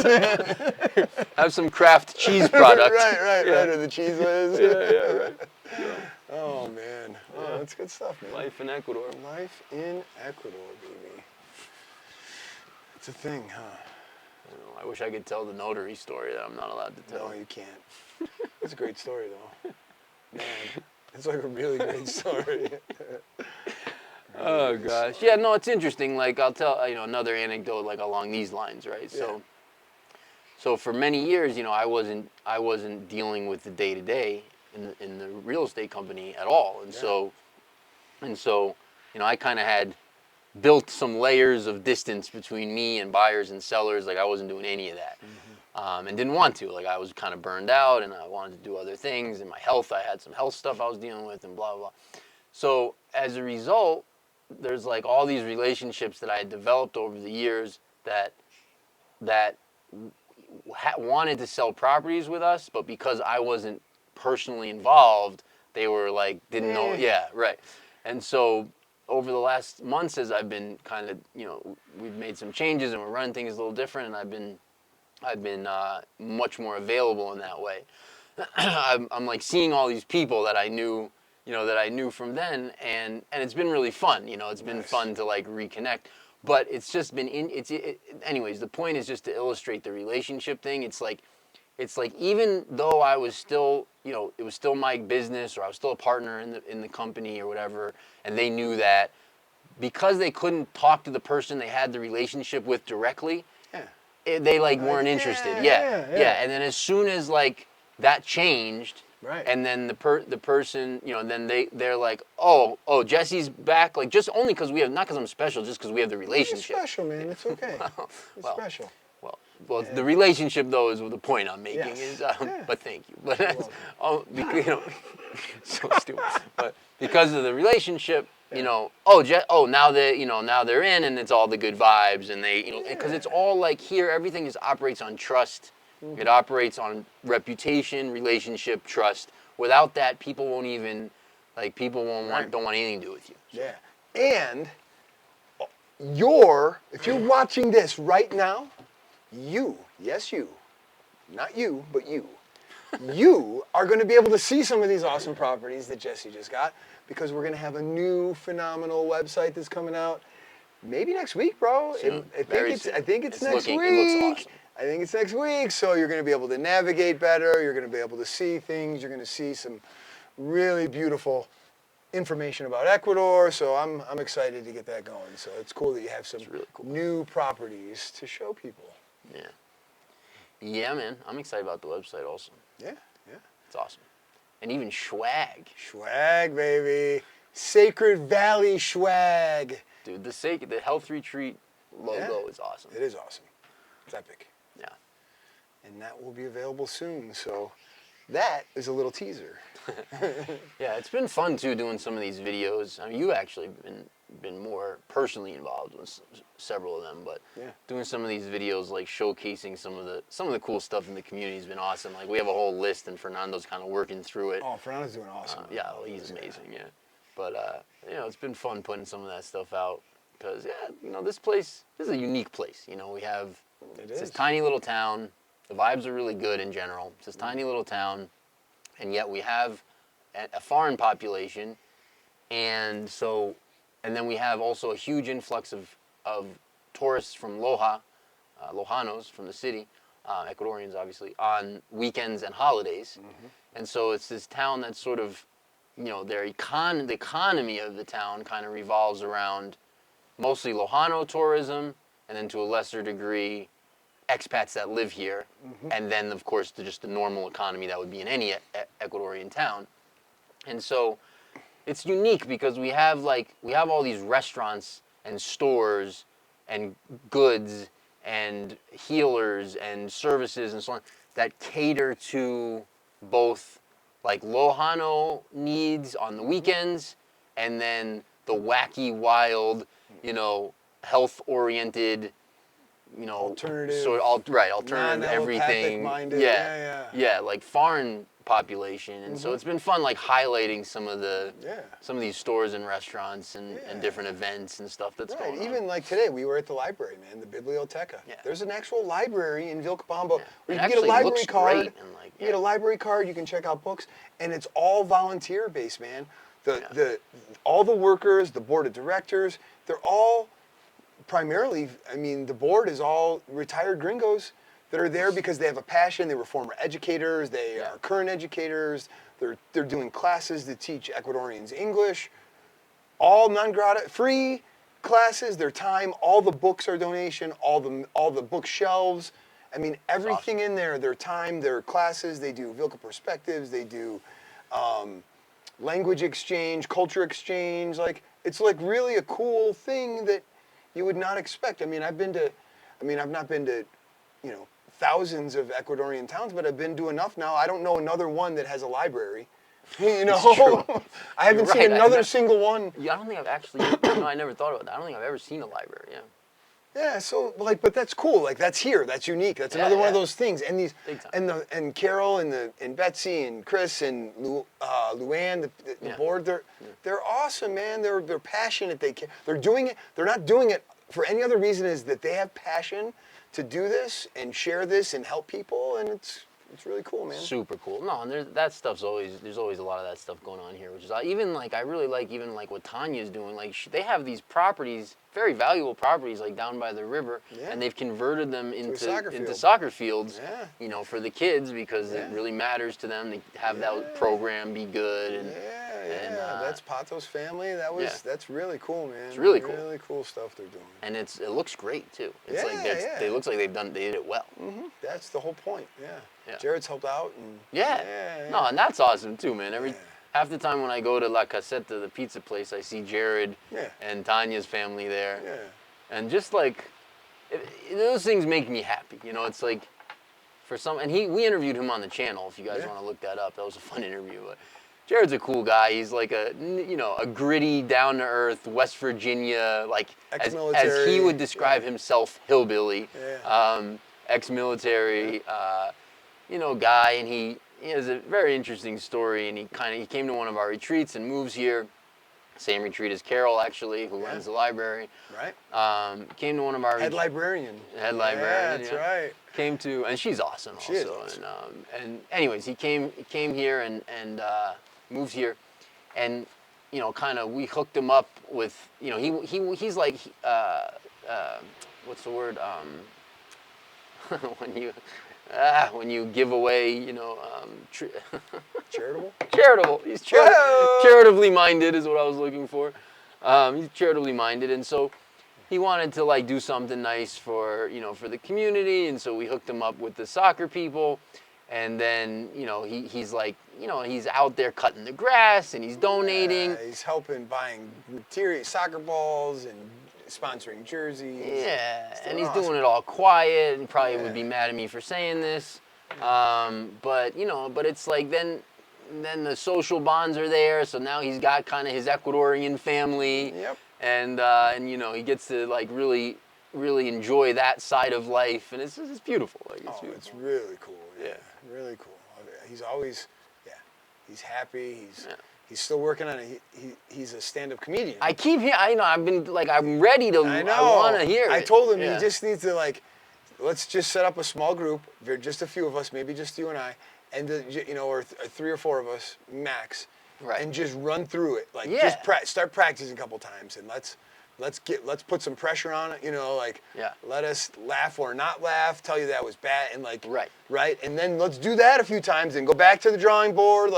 Have some craft cheese product. right. Or the cheese whiz. Right. Yeah. Oh, man. Oh, that's good stuff, man. Life in Ecuador. Life in Ecuador, baby. It's a thing, huh? I wish I could tell the notary story that I'm not allowed to tell. No, you can't. It's a great story, though. Man, it's a really great story. Oh gosh, yeah, no, it's interesting. I'll tell another anecdote along these lines, right? Yeah. So for many years, I wasn't dealing with the day to day in the real estate company at all, and so I kind of had built some layers of distance between me and buyers and sellers. I wasn't doing any of that. And didn't want to. I was kind of burned out, and I wanted to do other things. And my health, I had some health stuff I was dealing with, and blah, blah. So as a result, there's all these relationships that I had developed over the years that wanted to sell properties with us, but because I wasn't personally involved, they were didn't know. Yeah, right. And so over the last months, as I've been kind of, we've made some changes and we're running things a little different, and I've been much more available in that way. I'm seeing all these people that I knew, from then, and it's been really fun. It's been fun to reconnect. But it's just been anyways. The point is just to illustrate the relationship thing. It's even though I was still, it was still my business, or I was still a partner in the company or whatever, and they knew that, because they couldn't talk to the person they had the relationship with directly. They weren't interested. Yeah. And then as soon as that changed, right, and then the person, then they're like, oh, Jesse's back, just only because we have, not because I'm special, just because we have the relationship. You're special, man. It's okay. It's special. Well, the relationship though is the point I'm making. Is but thank you. But so stupid. But because of the relationship. Now they're in, and it's all the good vibes, and because it's all here, everything operates on trust. Mm-hmm. It operates on reputation, relationship, trust. Without that, people won't even, don't want anything to do with you. Yeah. And if you're watching this right now, yes you, not you, but you are going to be able to see some of these awesome properties that Jesse just got, because we're going to have a new phenomenal website that's coming out maybe next week, bro. I think it's next week. It looks awesome. I think it's next week. So you're going to be able to navigate better. You're going to be able to see things. You're going to see some really beautiful information about Ecuador. So I'm excited to get that going. So it's cool that you have some really cool. new properties to show people. Yeah. Yeah, man. I'm excited about the website also. Yeah, yeah. It's awesome. And even swag. Swag, baby. Sacred Valley swag. Dude, the health retreat logo is awesome. It is awesome. It's epic. Yeah. And that will be available soon. So that is a little teaser. Yeah, it's been fun too doing some of these videos. I mean, you actually been more personally involved with several of them, but doing some of these videos, like showcasing some of the cool stuff in the community has been awesome. Like we have a whole list, and Fernando's kind of working through it. Oh, Fernando's doing awesome. Yeah, well, he's amazing. Yeah, but you know, it's been fun putting some of that stuff out because you know, this is a unique place. You know, it's this tiny little town. The vibes are really good in general. It's this tiny little town, and yet we have a foreign population, and then we have also a huge influx of tourists from Lojanos from the city, Ecuadorians obviously, on weekends and holidays. And so it's this town that's sort of, you know, the economy of the town kind of revolves around mostly Lojano tourism, and then to a lesser degree, expats that live here, and then of course just the normal economy that would be in any Ecuadorian town. And so it's unique because we have all these restaurants and stores and goods and healers and services and so on that cater to both like Lojano needs on the weekends, and then the wacky, wild, you know, health-oriented, you know, alternative, alternative everything. Minded. Yeah, like foreign population, and so it's been fun, like highlighting some of these stores and restaurants and different events and stuff that's going on. Even like today, we were at the library, man, the Biblioteca. Yeah. There's an actual library in Vilcabamba where you can get a library card. You get a library card, you can check out books, and it's all volunteer based, man. All the workers, the board of directors, they're all primarily, I mean, the board is all retired gringos that are there because they have a passion. They were former educators. They are current educators. They're doing classes to teach Ecuadorians English. All non-grata, free classes. Their time. All the books are donation. All the bookshelves. I mean, everything in there. Their time. Their classes. They do Vilca perspectives. They do language exchange, culture exchange. Like, it's like really a cool thing that you would not expect. I mean, I've not been to, you know, thousands of Ecuadorian towns, but I've been to enough now. I don't know another one that has a library. You know, I haven't seen another single one. Yeah, I don't think I've actually. No, I never thought about that. I don't think I've ever seen a library. Yeah. Yeah. So like, but that's cool. Like that's here. That's unique. That's another one of those things. And these and Carol and Betsy and Chris and Luann, the board. They're awesome, man. They're passionate. They're doing it. They're not doing it for any other reason is that they have passion to do this and share this and help people, and it's really cool, man. Super cool. No, and there's always a lot of that stuff going on here, which is even like I really like even like what Tanya's doing. Like they have these properties, very valuable properties, like down by the river, and they've converted them into soccer fields. Yeah. You know, for the kids because it really matters to them to have that program be good and. That's Pato's family. That's really cool, man. It's really cool. Really cool stuff they're doing. And it looks great too. It's it looks like they did it well. That's the whole point. Yeah. Jared's helped out and No, and that's awesome too, man. Half the time when I go to La Caseta, the pizza place, I see Jared and Tanya's family there. Yeah. And just like those things make me happy. You know, it's like and we interviewed him on the channel if you guys want to look that up. That was a fun interview. But Jared's a cool guy. He's like a gritty, down-to-earth West Virginia, like as he would describe himself, hillbilly, ex-military, guy. And he has a very interesting story. And he came to one of our retreats and moves here. Same retreat as Carol, actually, who runs the library. Right. Came to one of our head librarian. Head librarian. That's right. Came to, and she's awesome also. She is awesome. And anyways, he came here and moved here, and kind of we hooked him up with he's like what's the word when you give away, Charitable? charitable. He's charitably minded is what I was looking for. He's charitably minded, and so he wanted to like do something nice for for the community, and so we hooked him up with the soccer people, and then he's like he's out there cutting the grass and he's donating. He's helping buying material, soccer balls and sponsoring jerseys. Yeah, and he's awesome. doing it all quiet, and probably would be mad at me for saying this, but it's like then the social bonds are there, so now he's got kind of his Ecuadorian family. Yep. And he gets to like really enjoy that side of life, and it's beautiful. Like it's beautiful. It's really cool. Yeah, really cool. He's always, he's happy. He's still working on it. He's a stand-up comedian. I've been like, I'm ready to. I want to hear it. I told him he just needs to like, let's just set up a small group. Just a few of us, maybe just you and I, and or 3 or 4 of us max. Right. And just run through it. Like just start practicing a couple times, and let's put some pressure on it. Let us laugh or not laugh. Tell you that was bad, and right. And then let's do that a few times, and go back to the drawing board.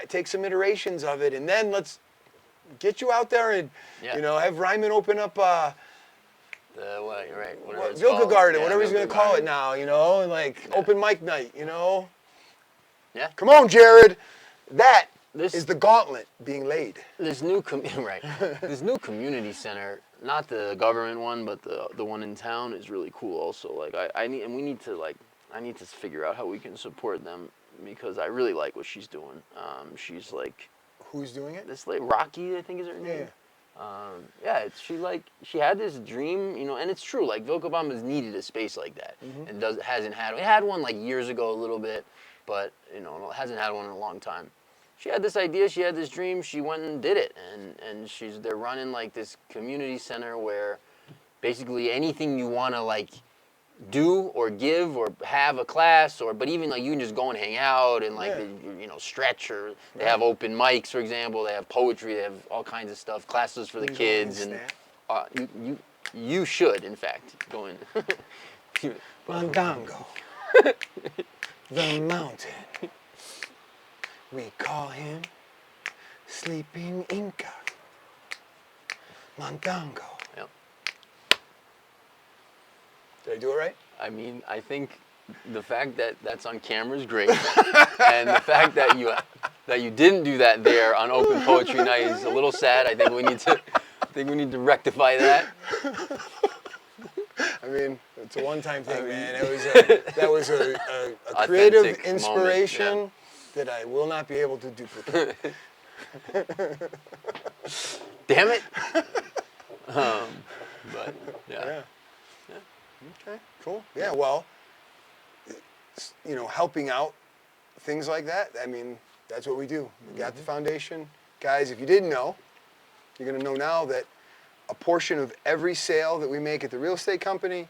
Take some iterations of it, and then let's get you out there and have Ryman open up. Vilcabamba, whatever he's gonna call it now. Open mic night. Yeah. Come on, Jared. That is the gauntlet being laid. This new this new community center, not the government one, but the one in town is really cool. Also, I need to figure out how we can support them, because I really like what she's doing. She's like, who's doing it? This lady, Rocky, I think is her name. Yeah. She had this dream, and it's true. Like Vilcabamba's needed a space like that, and hasn't had. We had one like years ago a little bit, but hasn't had one in a long time. She had this idea, she had this dream, she went and did it, and they're running like this community center where basically anything you want to like do or give or have a class, but even like you can just go and hang out and stretch, or they have open mics, for example, they have poetry, they have all kinds of stuff, classes for the kids, and you should in fact go in. Mondongo, the mountain. We call him Sleeping Inca. Mondongo. Yep. Did I do it right? I mean, I think the fact that that's on camera is great, and the fact that you didn't do that there on open poetry night is a little sad. I think we need to rectify that. I mean, it's a one-time thing, man. That was a creative inspiration. Moment, that I will not be able to duplicate. Damn it! But yeah. Okay, cool. Yeah, well, helping out things like that. I mean, that's what we do. We got the foundation, guys. If you didn't know, you're gonna know now that a portion of every sale that we make at the real estate company,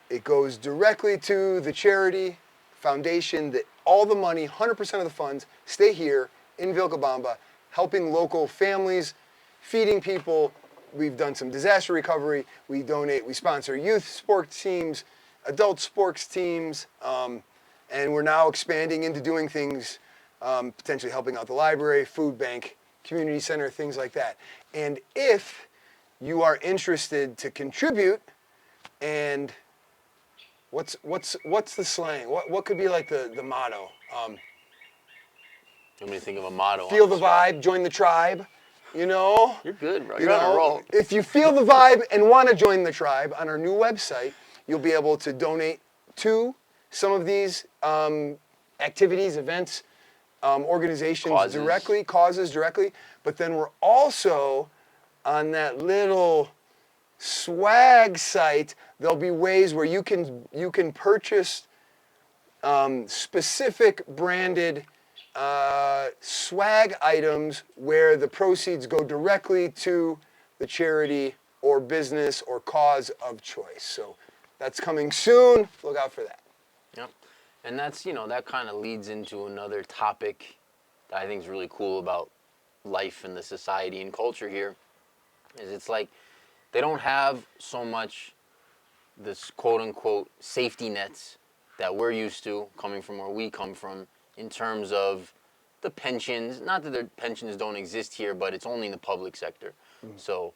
it goes directly to the charity foundation. That all the money, 100% of the funds, stay here in Vilcabamba, helping local families, feeding people. We've done some disaster recovery. We donate, we sponsor youth sports teams, adult sports teams, and we're now expanding into doing things, potentially helping out the library, food bank, community center, things like that. And if you are interested to contribute, and what's the slang? What could be like the motto? Let me think of a motto. Feel the vibe, join the tribe. You're good, bro. You're on a roll. If you feel the vibe and want to join the tribe, on our new website, you'll be able to donate to some of these activities, events, organizations causes directly. But then we're also on that little swag site. There'll be ways where you can purchase specific branded swag items where the proceeds go directly to the charity or business or cause of choice. So that's coming soon. Look out for that. Yep. And that's, that kind of leads into another topic that I think is really cool about life and the society and culture here, is it's like they don't have so much this quote-unquote safety nets that we're used to, coming from where we come from, in terms of the pensions. Not that the pensions don't exist here, but it's only in the public sector. So,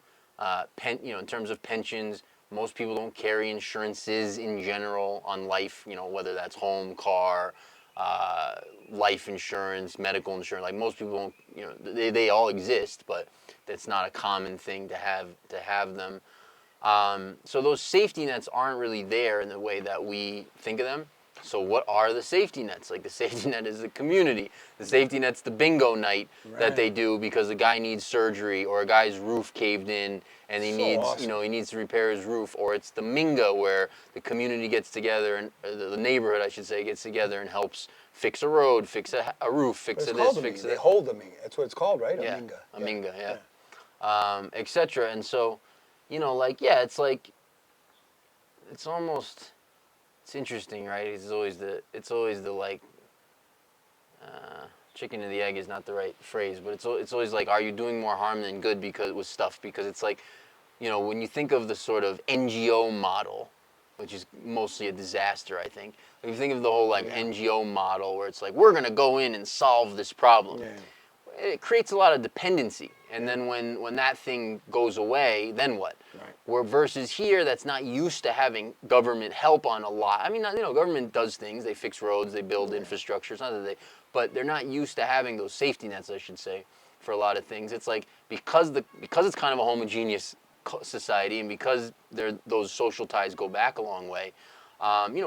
in terms of pensions, most people don't carry insurances in general on life, whether that's home, car, life insurance, medical insurance. Like most people don't, they all exist, but that's not a common thing to have them. So those safety nets aren't really there in the way that we think of them. So what are the safety nets? Like the safety net is the community. The safety net's the bingo night that they do because a guy needs surgery or a guy's roof caved in and he needs to repair his roof. Or it's the minga where the community gets together and the neighborhood, I should say, gets together and helps fix a road, fix a roof, fix this, fix that. They hold a minga. That's what it's called, right? Yeah, a minga. A minga, yeah. Etc. And so, it's like, it's almost... It's interesting, right? It's always the chicken and the egg is not the right phrase, but it's always like, are you doing more harm than good with stuff? Because it's like, when you think of the sort of NGO model, which is mostly a disaster, I think. If you think of the whole NGO model where it's like, we're gonna go in and solve this problem. Yeah. It creates a lot of dependency, and then when that thing goes away, then what? Right. Where versus here, that's not used to having government help on a lot. I mean, government does things. They fix roads, they build infrastructure. It's not that but they're not used to having those safety nets, I should say, for a lot of things. It's like because it's kind of a homogeneous society, and because those social ties go back a long way.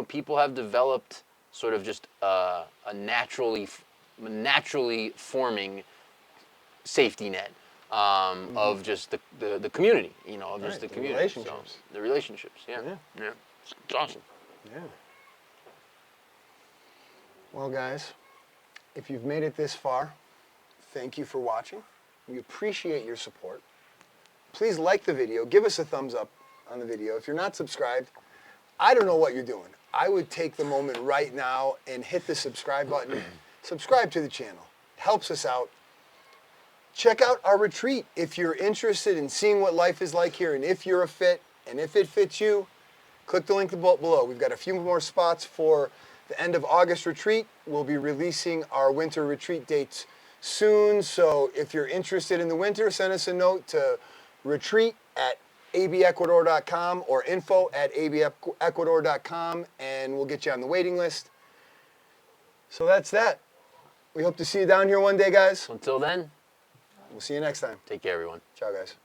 People have developed sort of just a naturally forming safety net of just the community, of just the community. Relationships. So, the relationships, yeah. It's awesome. Yeah. Well, guys, if you've made it this far, thank you for watching. We appreciate your support. Please like the video. Give us a thumbs up on the video. If you're not subscribed, I don't know what you're doing. I would take the moment right now and hit the subscribe button. Subscribe to the channel. It helps us out. Check out our retreat if you're interested in seeing what life is like here, and if you're a fit, and if it fits you, click the link below. We've got a few more spots for the end of August retreat. We'll be releasing our winter retreat dates soon, so if you're interested in the winter, send us a note to retreat@abecuador.com or info@abecuador.com, and we'll get you on the waiting list. So that's that. We hope to see you down here one day, guys. Until then, we'll see you next time. Take care, everyone. Ciao, guys.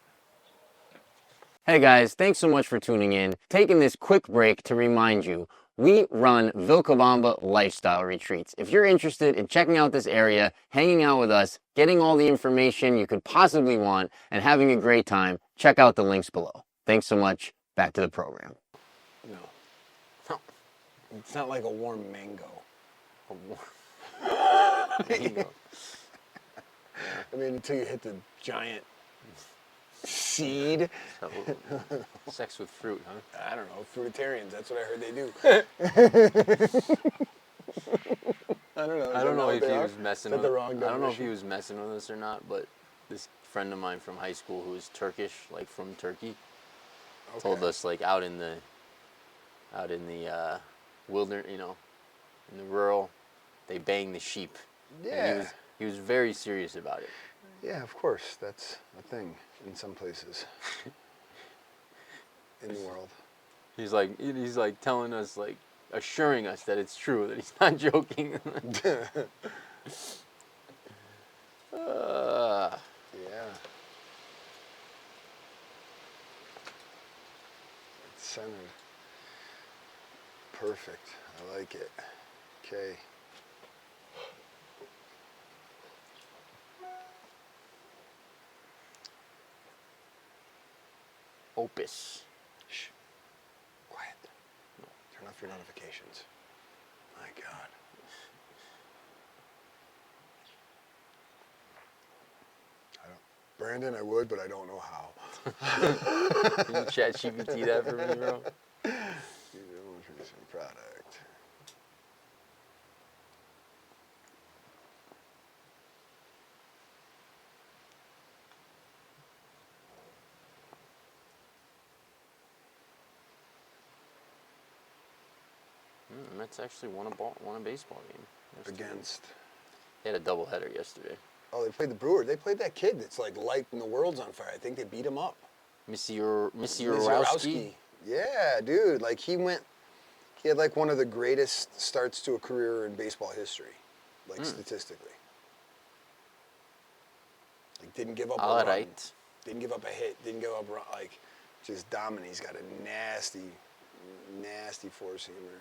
Hey, guys. Thanks so much for tuning in. Taking this quick break to remind you, we run Vilcabamba Lifestyle Retreats. If you're interested in checking out this area, hanging out with us, getting all the information you could possibly want, and having a great time, check out the links below. Thanks so much. Back to the program. No. It's not like a warm mango. A warm mango. I mean, until you hit the giant seed. So, sex with fruit, huh? I don't know. Fruitarians, that's what I heard they do. I don't know. I don't know if he was messing with us or not, but this friend of mine from high school who is Turkish, like from Turkey, told us like out in the wilderness, in the rural, they bang the sheep. Yeah. And he was very serious about it. Yeah, of course. That's a thing in some places in the world. He's like telling us, like assuring us that it's true, that he's not joking. Yeah. It's centered. Perfect. I like it. Okay. Opus. Shh. Quiet. No. Turn off your notifications. My God. Brandon, I would, but I don't know how. Can you chat GPT that for me, bro? Product. Mets actually won a baseball game yesterday. Against. They had a doubleheader yesterday. Oh, they played the Brewers. They played that kid that's like lighting the world's on fire. I think they beat him up. Missy Urowski. Yeah, dude. Like he had like one of the greatest starts to a career in baseball history, like statistically. Like didn't give up a run. Right. Didn't give up a hit. Didn't give up a run. Like just dominant. He's got a nasty, nasty four-seamer.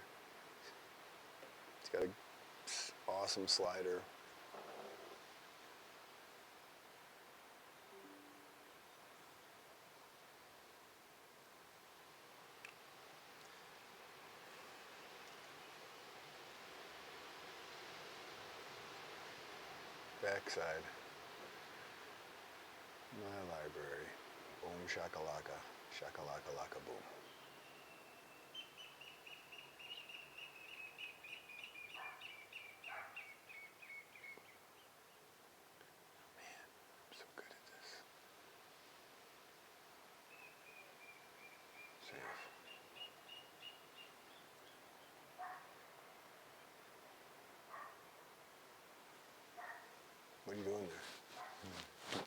He's got an awesome slider. Backside. My library. Boom shakalaka. Shakalaka laka boom. Man, I'm so good at this. Safe. What are you doing there?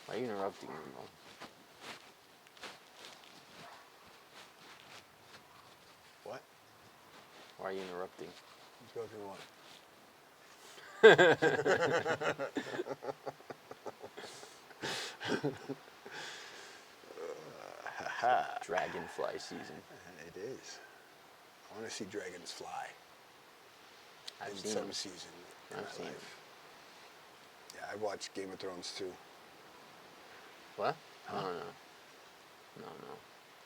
Why are you interrupting me, Mo? What? Why are you interrupting? Interrupting what? Dragonfly season. It is. I want to see dragons fly. I've In seen some them. season in I've my seen life. Yeah, I watched Game of Thrones too. What? Huh?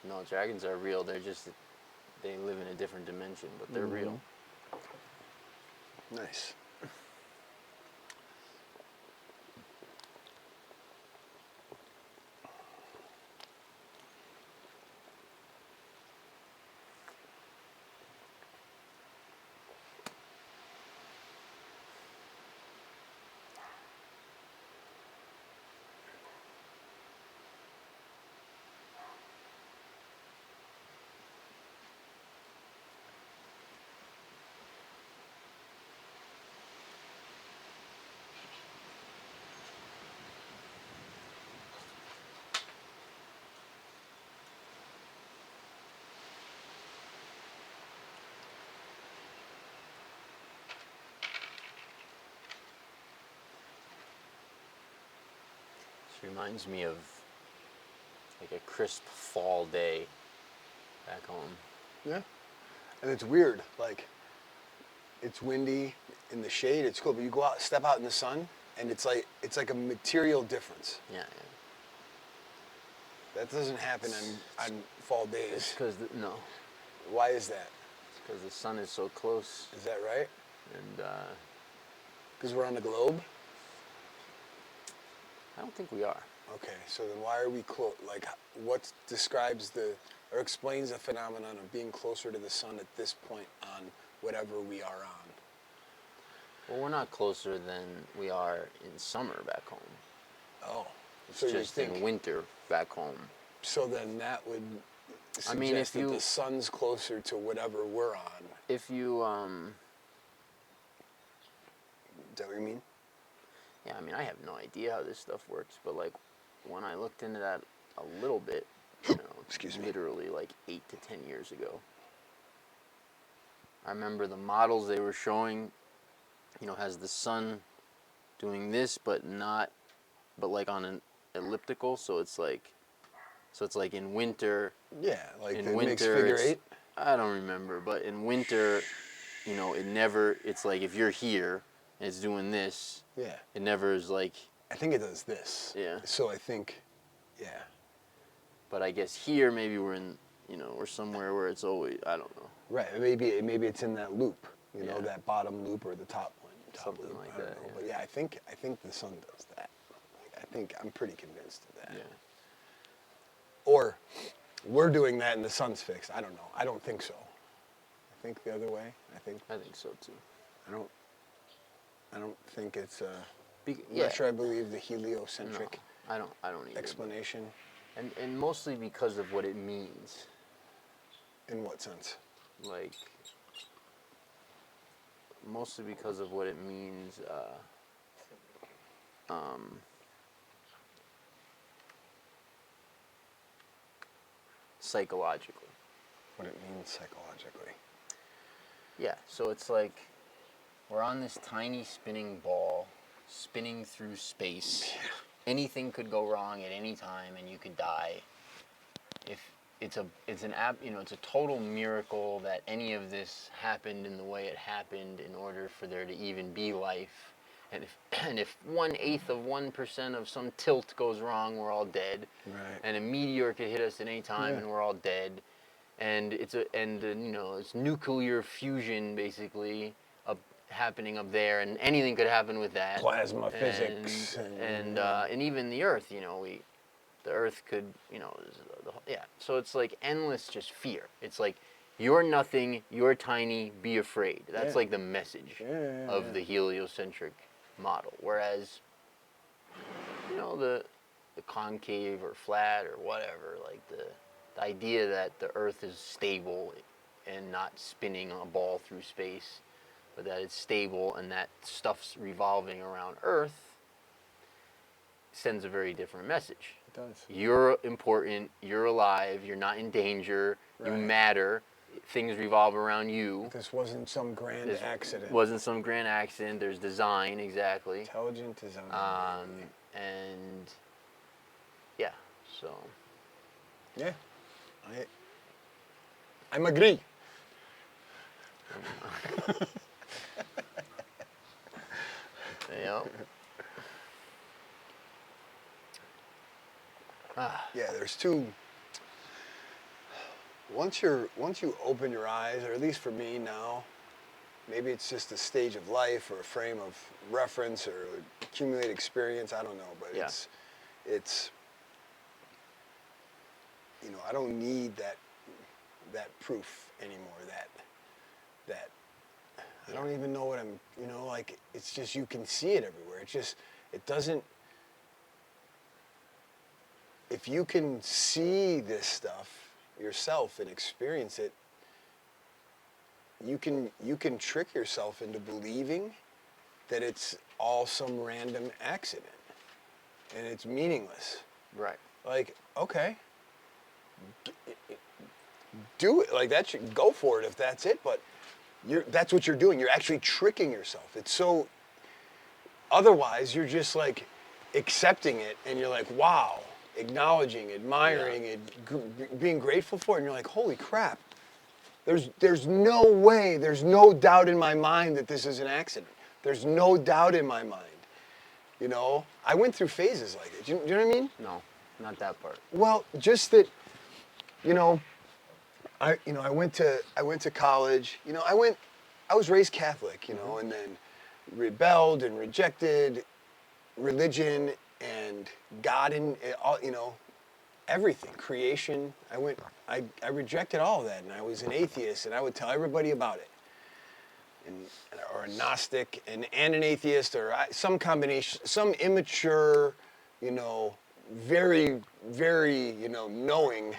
No, dragons are real. They're just, they live in a different dimension, but they're real. Nice. This reminds me of like a crisp fall day back home. Yeah. And it's weird. Like, it's windy in the shade. It's cool, but you go out, step out in the sun, and it's like a material difference. Yeah. That doesn't happen on fall days. It's because, no. Why is that? It's because the sun is so close. Is that right? And Because we're on the globe? I don't think we are. Okay, so then why are we close? Like, what describes or explains the phenomenon of being closer to the sun at this point on whatever we are on? Well, we're not closer than we are in summer back home. Oh. It's So you just think, in winter back home. so then that would suggest I mean, if that you- the sun's closer to whatever we're on. If you, Is that what you mean? yeah, I mean, I have no idea how this stuff works, but like when I looked into that a little bit, you know, Excuse me. literally like 8 to 10 years ago, I remember the models they were showing, you know, has the sun doing this, but like on an elliptical, so it's like in winter. Yeah, like In it makes winter, figure it's, eight. I don't remember, but in winter, you know, it's like if you're here and it's doing this, Yeah. it never is like, I think it does this. Yeah. So I think, yeah. but I guess here maybe we're in, you know, we're somewhere where it's always, I don't know. Right. Maybe it's in that loop, you know, Yeah. that bottom loop or the top one. Top Something loop, like I don't that, know. yeah. But yeah, I think the sun does that. Like, I'm pretty convinced of that. Yeah. Or we're doing that and the sun's fixed. I don't know. I don't think so. I think the other way. I think so too. I don't think it's I'm Yeah. not sure I believe the heliocentric No, I don't either. explanation. And mostly because of what it means. In what sense? like, mostly because of what it means, psychologically. What it means psychologically. Yeah, so it's like we're on this tiny spinning ball, spinning through space. Anything could go wrong at any time, and you could die. If it's a total miracle that any of this happened in the way it happened in order for there to even be life. And if 1/8 of 1% of some tilt goes wrong, we're all dead. Right. And a meteor could hit us at any time, and we're all dead. And it's nuclear fusion basically happening up there, and anything could happen with that. Plasma physics, and even the Earth, the Earth could, So it's like endless just fear. It's like you're nothing, you're tiny, be afraid. That's like the message of the heliocentric model. Whereas, the concave or flat or whatever, like the idea that the Earth is stable and not spinning a ball through space, but that it's stable and that stuff's revolving around Earth sends a very different message. It does. You're important, you're alive, you're not in danger, you matter, things revolve around you. This wasn't some grand accident. Wasn't some grand accident, there's design, exactly. Intelligent design. And yeah, so. Yeah. I'm agree. Yeah. Yeah, there's two. Once you open your eyes, or at least for me now, maybe it's just a stage of life or a frame of reference or accumulated experience. I don't know, but it's. I don't need that proof anymore. That I don't even know what I'm. It's just you can see it everywhere. It doesn't. If you can see this stuff yourself and experience it, you can trick yourself into believing that it's all some random accident and it's meaningless. Right. Like, okay, do it. Like, go for it if that's it. But that's what you're doing. You're actually tricking yourself. It's so. Otherwise, you're just like accepting it, and you're like, wow. Acknowledging, admiring it, being grateful for it, and you're like, holy crap, there's no way, there's no doubt in my mind that this is an accident. There's no doubt in my mind. I went through phases like it. Do you know what I mean? No, not that part. Well, just that, I went to college. I was raised Catholic, and then rebelled and rejected religion and God and everything, creation. I rejected all of that, and I was an atheist, and I would tell everybody about it, or a Gnostic, and an atheist, or some combination, some immature, very, very, knowing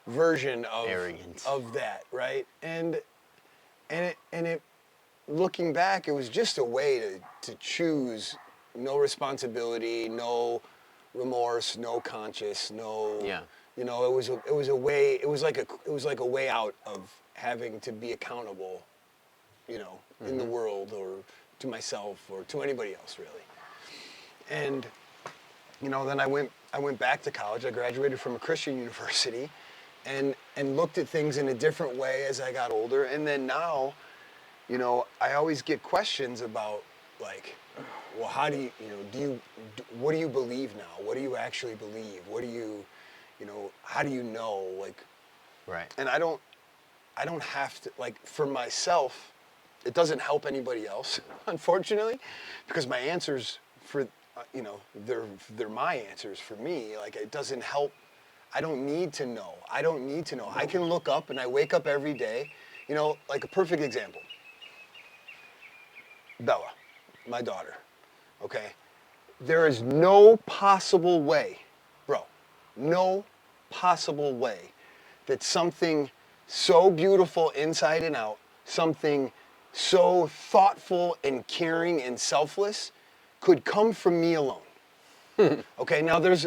version of arrogance of that, right? And it, looking back, it was just a way to choose. No responsibility, no remorse, no conscience, no. Yeah. It was a way. It was like a way out of having to be accountable, in the world or to myself or to anybody else really. And, then I went back to college. I graduated from a Christian university, and looked at things in a different way as I got older. And then now, I always get questions about like. Well, how do you, what do you believe now? What do you actually believe? What do you, how do you know? Like, right. And I don't have to, like, for myself, it doesn't help anybody else, unfortunately, because my answers for, they're my answers for me. Like, it doesn't help. I don't need to know. I can look up, and I wake up every day, like a perfect example. Bella, my daughter. Okay, there is no possible way, bro, no possible way that something so beautiful inside and out, something so thoughtful and caring and selfless could come from me alone. Okay, now there's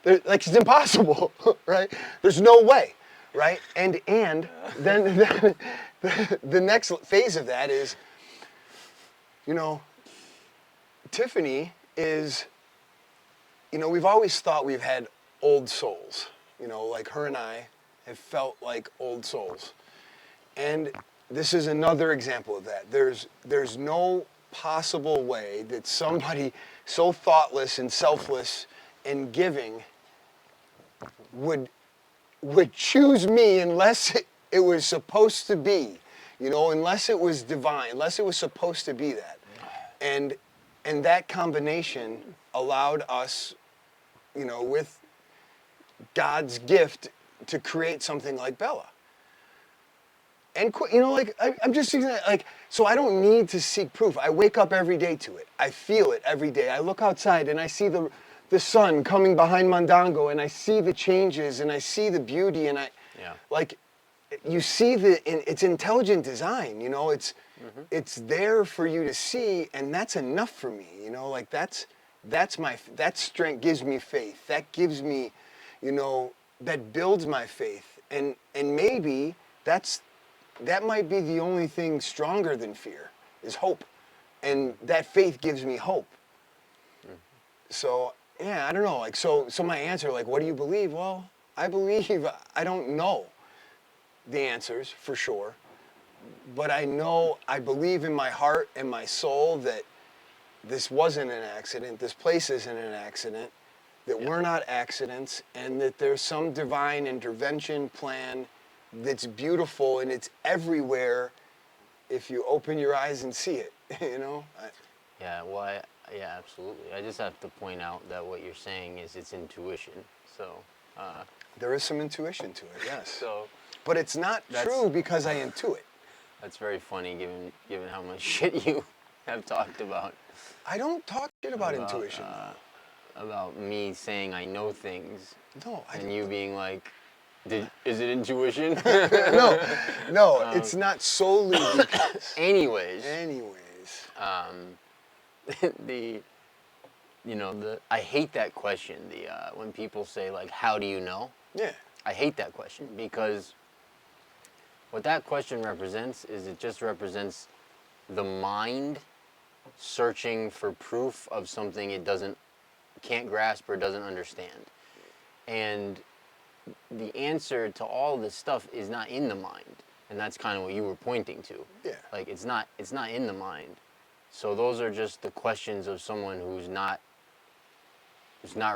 like, it's impossible, right? There's no way, right? And then the next phase of that is, you know, Tiffany is, you know, we've always thought we've had old souls, you know, like her and I have felt like old souls. And this is another example of that. There's no possible way that somebody so thoughtless and selfless and giving would choose me unless it was supposed to be, you know, unless it was divine, unless it was supposed to be that. And that combination allowed us, you know, with God's gift, to create something like Bella. And, you know, like, I'm just thinking that, like, so I don't need to seek proof. I wake up every day to it. I feel it every day. I look outside and I see the sun coming behind Mondongo, and I see the changes, and I see the beauty, and like, you see it's intelligent design, you know, it's there for you to see, and that's enough for me, you know, like, that strength gives me faith. That gives me, you know, that builds my faith. And maybe that might be the only thing stronger than fear, is hope. And that faith gives me hope. So, yeah, I don't know. Like, so my answer, like, what do you believe? Well, I don't know the answers for sure, but I believe in my heart and my soul that this wasn't an accident, this place isn't an accident, that we're not accidents, and that there's some divine intervention plan that's beautiful, and it's everywhere if you open your eyes and see it, you know? Yeah, well, yeah, absolutely. I just have to point out that what you're saying is it's intuition. So there is some intuition to it, yes. So, but it's not true because I intuit. That's very funny, given how much shit you have talked about. I don't talk shit about intuition. About me saying I know things. No, and you being like, is it intuition? No, it's not solely because. Anyways. I hate that question. When people say, like, how do you know? Yeah. I hate that question, because what that question represents is it just represents the mind searching for proof of something it can't grasp or doesn't understand. And the answer to all this stuff is not in the mind. And that's kind of what you were pointing to. Yeah. Like, it's not in the mind. So those are just the questions of someone who's not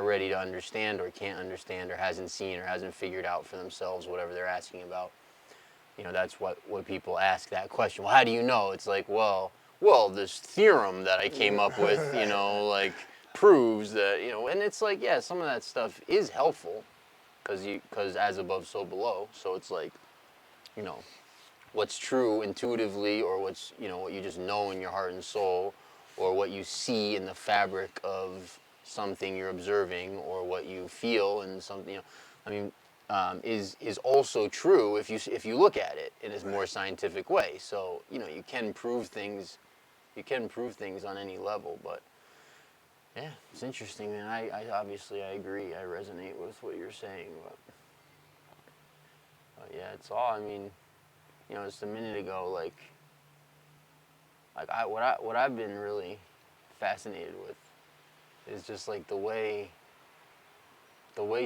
ready to understand, or can't understand, or hasn't seen, or hasn't figured out for themselves whatever they're asking about. You know, that's what people ask that question. Well, how do you know? It's like, well, this theorem that I came up with, you know, like, proves that, you know, and it's like, yeah, some of that stuff is helpful, because as above, so below. So it's like, you know, what's true intuitively, or what's, you know, what you just know in your heart and soul, or what you see in the fabric of something you're observing, or what you feel in something, you know, I mean, is also true if you look at it in a more scientific way. So, you know, you can prove things on any level. But yeah, it's interesting, man. I obviously I agree. I resonate with what you're saying, but yeah, it's all. I mean, you know, just a minute ago, what I've been really fascinated with is just like the way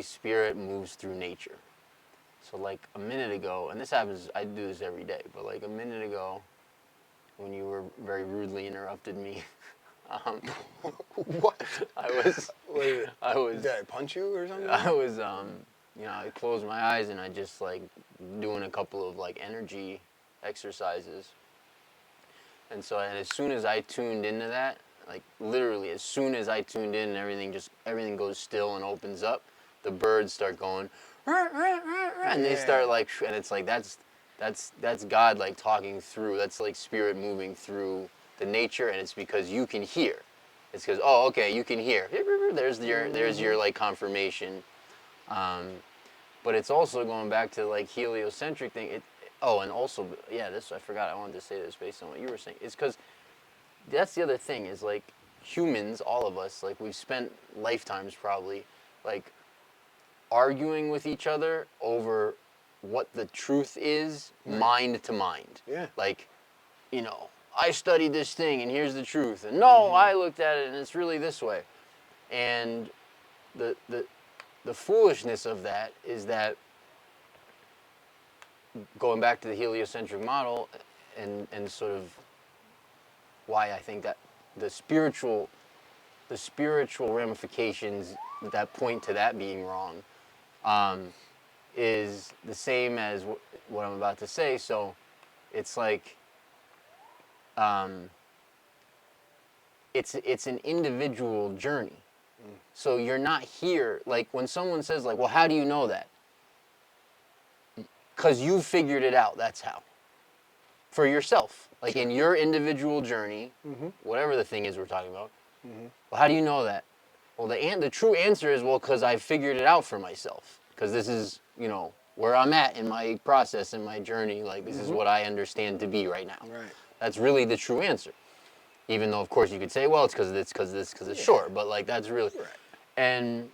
spirit moves through nature. So like a minute ago, and this happens, I do this every day, but like a minute ago, when you were very rudely interrupted me, what? I was. Did I punch you or something? I was, you know, I closed my eyes and I just like doing a couple of like energy exercises. And as soon as I tuned into that, like literally as soon as I tuned in, everything goes still and opens up. The birds start going, and they start like, and it's like that's God like talking through. That's like spirit moving through the nature, and it's because you can hear. It's because, oh, okay, you can hear. There's your like confirmation. But it's also going back to like heliocentric thing. And also, yeah, I forgot I wanted to say this based on what you were saying. It's because that's the other thing is like humans, all of us, like we've spent lifetimes probably like arguing with each other over what the truth is, mind to mind. Yeah. Like, I studied this thing and here's the truth. And no, I looked at it and it's really this way. And the foolishness of that is that going back to the heliocentric model and sort of why I think that the spiritual ramifications that point to that being wrong is the same as what I'm about to say. So it's like it's an individual journey. So you're not here, like when someone says like, well, how do you know that? Because you figured it out, that's how. For yourself, like in your individual journey, whatever the thing is we're talking about, well, how do you know that? Well, the true answer is, well, because I figured it out for myself. Because this is, where I'm at in my process, in my journey, like this is what I understand to be right now. Right. That's really the true answer. Even though, of course, you could say, well, it's because of this, because it's short, but like that's really, right. And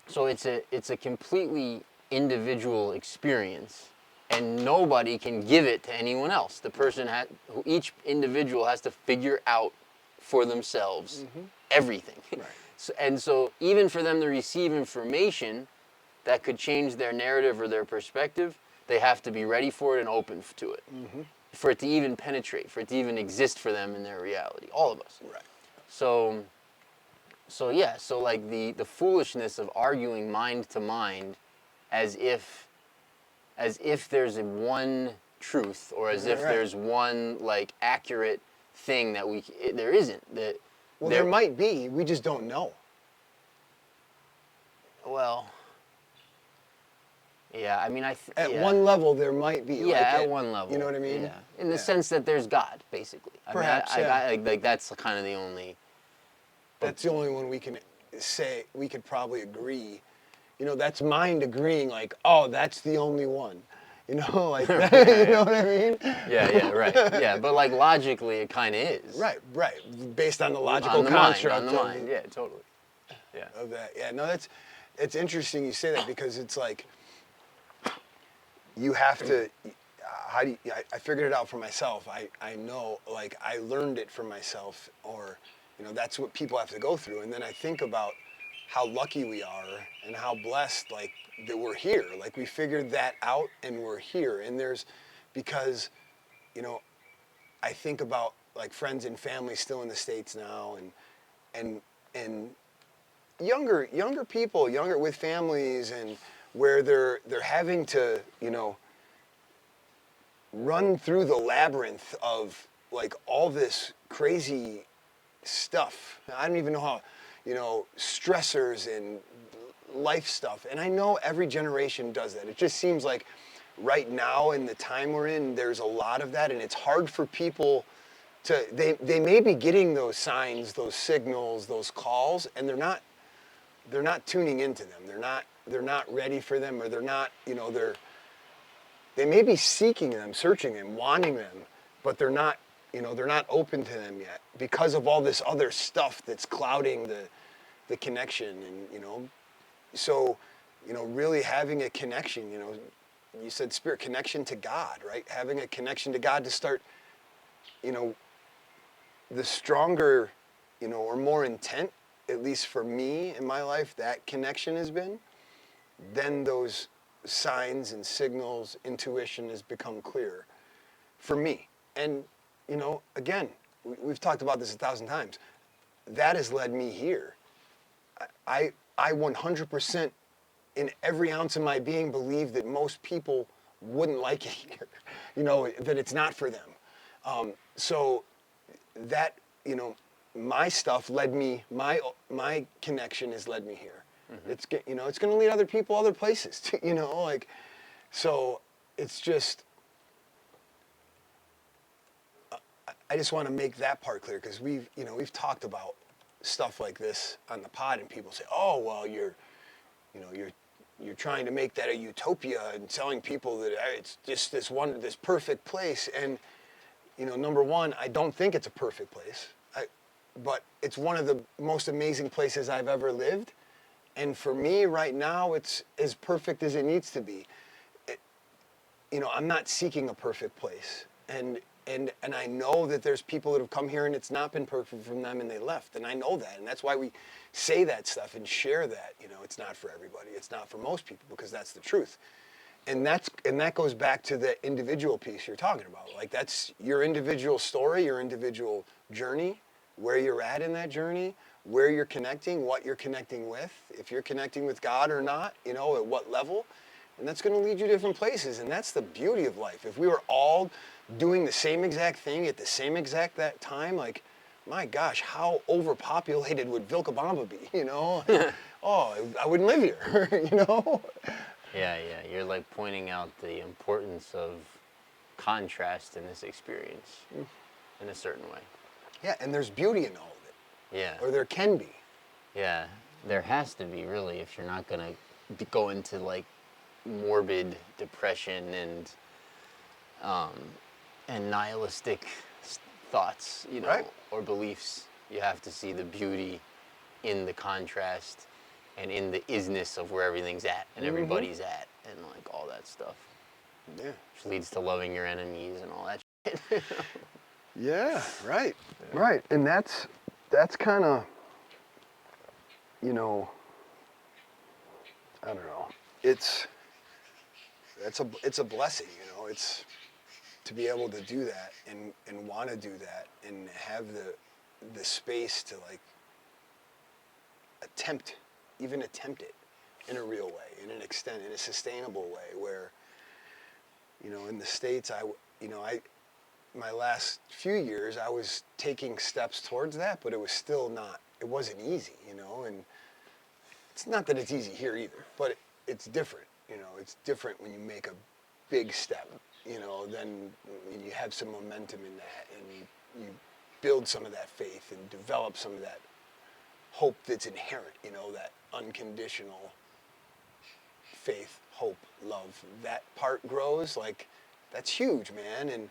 so it's a completely individual experience, and nobody can give it to anyone else. The person each individual has to figure out for themselves everything. Right. So even for them to receive information that could change their narrative or their perspective, they have to be ready for it and open to it. For it to even penetrate, for it to even exist for them in their reality, all of us. Right. So like the foolishness of arguing mind to mind as if there's one truth or as if there's one like accurate thing that there isn't. Well, there might be, we just don't know. Well, yeah, I mean, At one level, there might be. Yeah, at one level. You know what I mean? Yeah. In the sense that there's God, basically. Perhaps, like that's kind of the only... That's the only one we can say, we could probably agree. That's mind agreeing, like, oh, that's the only one. Like that, you know what I mean? Yeah, right. Yeah, but like logically, it kind of is. Right. Based on the logical construct. On the mind, yeah, totally. Yeah. Of that, yeah. No, it's interesting you say that because it's like, you have to, I figured it out for myself. I know, like, I learned it for myself, or, that's what people have to go through. And then I think about how lucky we are and how blessed, like, that we're here. Like, we figured that out and we're here. And because, I think about, like, friends and family still in the States now and younger people, with families, and where they're having to, run through the labyrinth of like all this crazy stuff. I don't even know how, stressors and life stuff. And I know every generation does that. It just seems like right now in the time we're in, there's a lot of that, and it's hard for people to, they may be getting those signs, those signals, those calls, and they're not tuning into them. They're not ready for them, or they're not, they may be seeking them, searching them, wanting them, but they're not open to them yet because of all this other stuff that's clouding the connection. And, so, really having a connection, you said spirit connection to God, right? Having a connection to God to start, the stronger, or more intent, at least for me in my life, that connection has been, then those signs and signals, intuition has become clearer for me. And, again, we've talked about this 1,000 times. That has led me here. I 100% in every ounce of my being believe that most people wouldn't like it here, that it's not for them. So that, my stuff led me, my connection has led me here. It's it's going to lead other people other places too, so it's just, I just want to make that part clear, because we've talked about stuff like this on the pod, and people say, oh, well, you're you're trying to make that a utopia and telling people that it's just this perfect place. And, you know, number one, I don't think it's a perfect place, but it's one of the most amazing places I've ever lived. And for me right now, it's as perfect as it needs to be. You know, I'm not seeking a perfect place. And I know that there's people that have come here and it's not been perfect for them and they left. And I know that. And that's why we say that stuff and share that. You know, it's not for everybody. It's not for most people, because that's the truth. And that goes back to the individual piece you're talking about. Like, that's your individual story, your individual journey, where you're at in that journey, where you're connecting, what you're connecting with, if you're connecting with God or not, you know, at what level. And that's going to lead you to different places. And that's the beauty of life. If we were all doing the same exact thing at the same exact that time, like, my gosh, how overpopulated would Vilcabamba be, you know? Oh, I wouldn't live here, you know? Yeah, you're like pointing out the importance of contrast in this experience in a certain way. Yeah, and there's beauty in all of it. Yeah. Or there can be. Yeah, there has to be, really, if you're not going to go into like morbid depression and nihilistic thoughts, you know, right, or beliefs. You have to see the beauty in the contrast and in the isness of where everything's at and everybody's at and like all that stuff. Yeah. Which leads to loving your enemies and all that shit. Yeah, right. Yeah. Right. And that's kind of, you know, I don't know. It's a blessing, you know. It's to be able to do that and want to do that and have the space to like attempt it in a real way, in a sustainable way, where, you know, in the States, my last few years, I was taking steps towards that, but it wasn't easy, you know, and it's not that it's easy here either, but it's different, you know, it's different when you make a big step, you know, then you have some momentum in that and you build some of that faith and develop some of that hope that's inherent, you know, that unconditional faith, hope, love, that part grows, like, that's huge, man.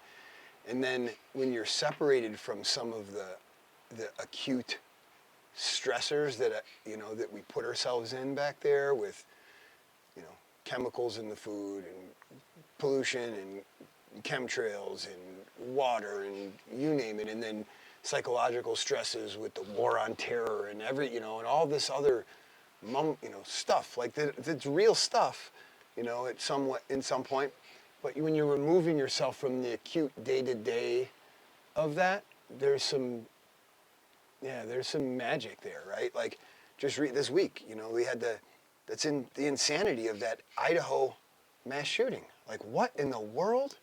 And then when you're separated from some of the acute stressors that, you know, that we put ourselves in back there with, you know, chemicals in the food and pollution and chemtrails and water and you name it, and then psychological stresses with the war on terror and you know, and all this other, you know, stuff, like that's real stuff, you know, in some point. But when you're removing yourself from the acute day-to-day of that, there's some magic there, right? Like, just read this week, you know, we had that's in the insanity of that Idaho mass shooting. Like, what in the world?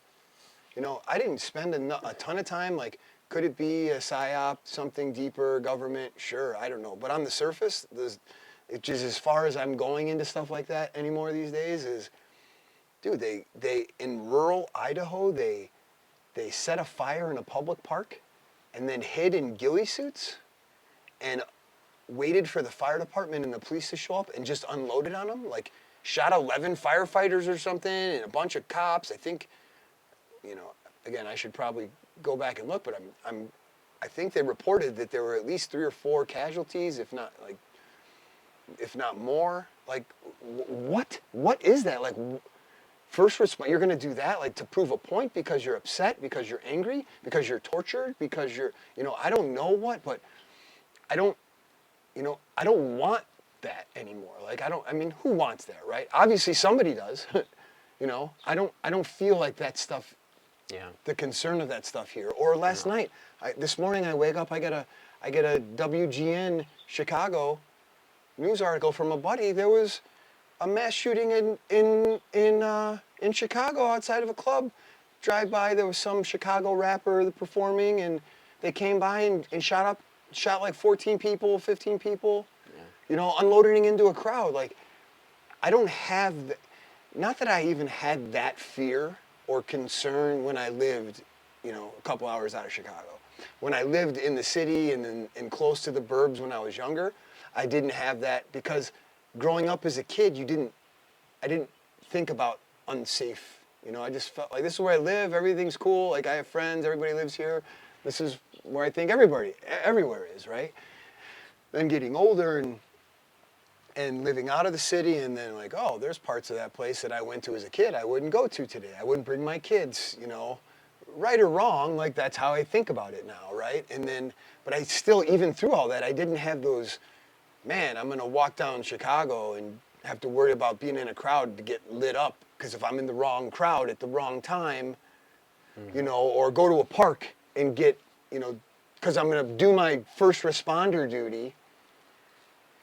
You know, I didn't spend a ton of time, like, could it be a PSYOP, something deeper, government? Sure, I don't know. But on the surface, just as far as I'm going into stuff like that anymore these days is, dude, they in rural Idaho, they set a fire in a public park and then hid in ghillie suits and waited for the fire department and the police to show up and just unloaded on them, like shot 11 firefighters or something and a bunch of cops. I think, you know, again, I should probably go back and look, but I think they reported that there were at least 3 or 4 casualties, if not more. Like, what is that? Like, first response, you're going to do that, like, to prove a point because you're upset, because you're angry, because you're tortured, because you're, you know, I don't know what, but I don't want that anymore. Like, I mean, who wants that, right? Obviously somebody does. You know, I don't feel like that stuff. Yeah. The concern of that stuff here. Or last night, this morning I wake up, I get a WGN Chicago news article from a buddy. There was a mass shooting in Chicago outside of a club. Drive by, there was some Chicago rapper performing, and they came by and shot like 14 people, 15 people. Yeah. You know, unloading into a crowd. Like, I don't have, not that I even had that fear or concern when I lived, you know, a couple hours out of Chicago. When I lived in the city and close to the burbs when I was younger, I didn't have that because growing up as a kid, you didn't I didn't think about unsafe. You know, I just felt like this is where I live. Everything's cool. Like I have friends. Everybody lives here. This is where I think everywhere is, right? Then getting older and living out of the city, and then like, oh, there's parts of that place that I went to as a kid I wouldn't go to today. I wouldn't bring my kids, you know, right or wrong, like that's how I think about it now, right? And then, but I still, even through all that, I didn't have those, man, I'm gonna walk down Chicago and have to worry about being in a crowd to get lit up, because if I'm in the wrong crowd at the wrong time, you know, or go to a park and get, you know, because I'm gonna do my first responder duty,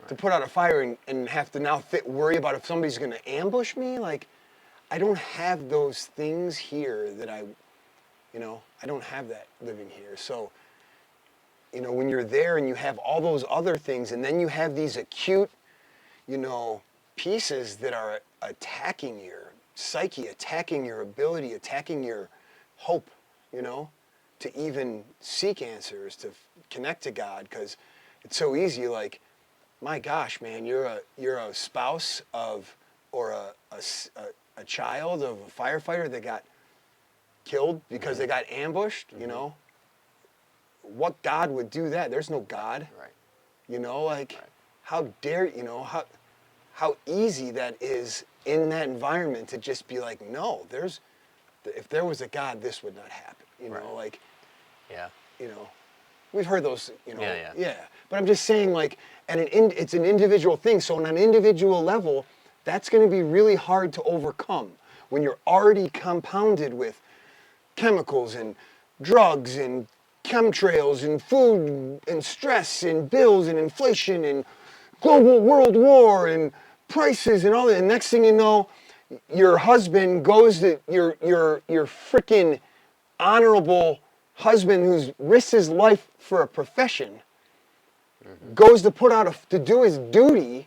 to put out a fire and have to now worry about if somebody's going to ambush me. Like, I don't have those things here that I don't have that living here. So, you know, when you're there and you have all those other things, and then you have these acute, you know, pieces that are attacking your psyche, attacking your ability, attacking your hope, you know, to even seek answers, to connect to God, because it's so easy, like, my gosh, man, you're a spouse of, or a child of a firefighter that got killed because they got ambushed, you know? What God would do that? There's no God. Right. You know, like, how dare, you know, how easy that is in that environment to just be like, no, if there was a God, this would not happen, you know, like, yeah, you know. We've heard those, you know. Yeah. But I'm just saying, like, it's an individual thing. So on an individual level, that's going to be really hard to overcome when you're already compounded with chemicals and drugs and chemtrails and food and stress and bills and inflation and global world war and prices and all that. And next thing you know, your husband goes to your freaking honorable husband who's risked his life for a profession, goes to do his duty,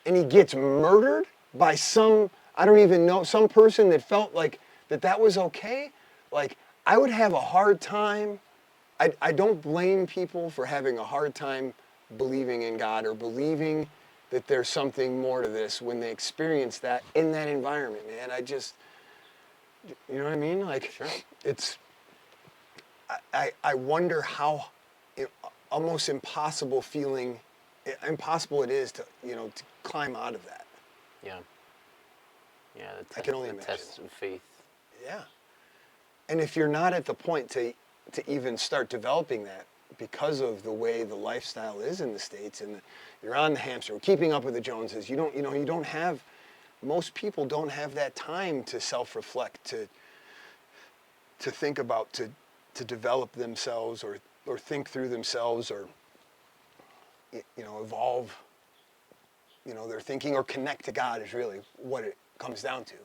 and he gets murdered by some, I don't even know, some person that felt like that was okay. Like, I would have a hard time. I don't blame people for having a hard time believing in God or believing that there's something more to this when they experience that in that environment, man. I just, you know what I mean? Like, sure. It's, I wonder how almost impossible it is to, you know, to climb out of that. Yeah. Yeah, I can only imagine. Test of faith. Yeah. And if you're not at the point to even start developing that because of the way the lifestyle is in the States, and you're on the hamster, keeping up with the Joneses, most people don't have that time to self-reflect, to think about, to develop themselves or think through themselves, or, you know, evolve, you know, their thinking, or connect to God is really what it comes down to.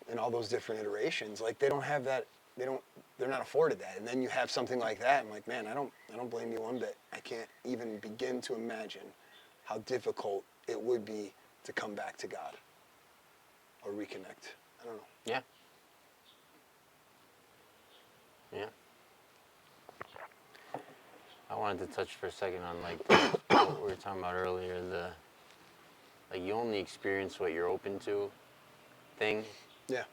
And all those different iterations, like, they don't have that, they're not afforded that. And then you have something like that, I'm like, man, I don't blame you one bit. I can't even begin to imagine how difficult it would be to come back to God or reconnect. I don't know. Yeah. Yeah. I wanted to touch for a second on, like, what we were talking about earlier, like, you only experience what you're open to thing. Yeah.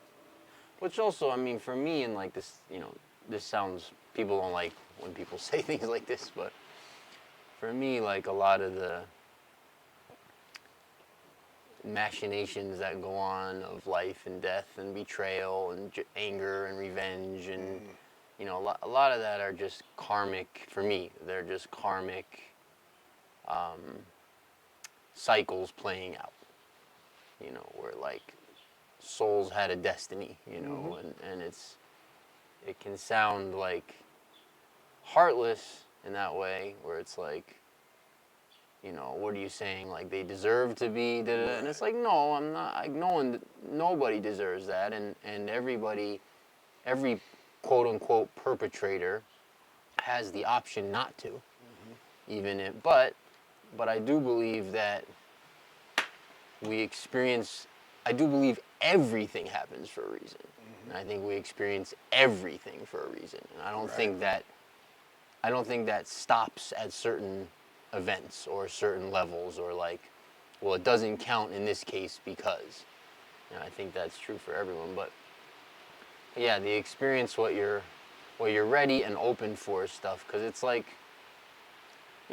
Which also, I mean, for me, and like this, you know, this sounds, people don't like when people say things like this, but for me, like, a lot of the machinations that go on of life and death and betrayal and anger and revenge and, you know, a lot of that are just karmic, for me. They're just karmic cycles playing out, you know, where, like, souls had a destiny, you know, and it can sound, like, heartless in that way, where it's like, you know, what are you saying? Like, they deserve to be, and it's like, no, I'm not. Like, nobody deserves that, and every quote unquote perpetrator has the option not to, even if. But I do believe that I do believe everything happens for a reason, and I think we experience everything for a reason, and I don't think that stops at certain events or certain levels, or like, well, it doesn't count in this case because, I think that's true for everyone. But yeah, the experience what you're ready and open for stuff, because it's like,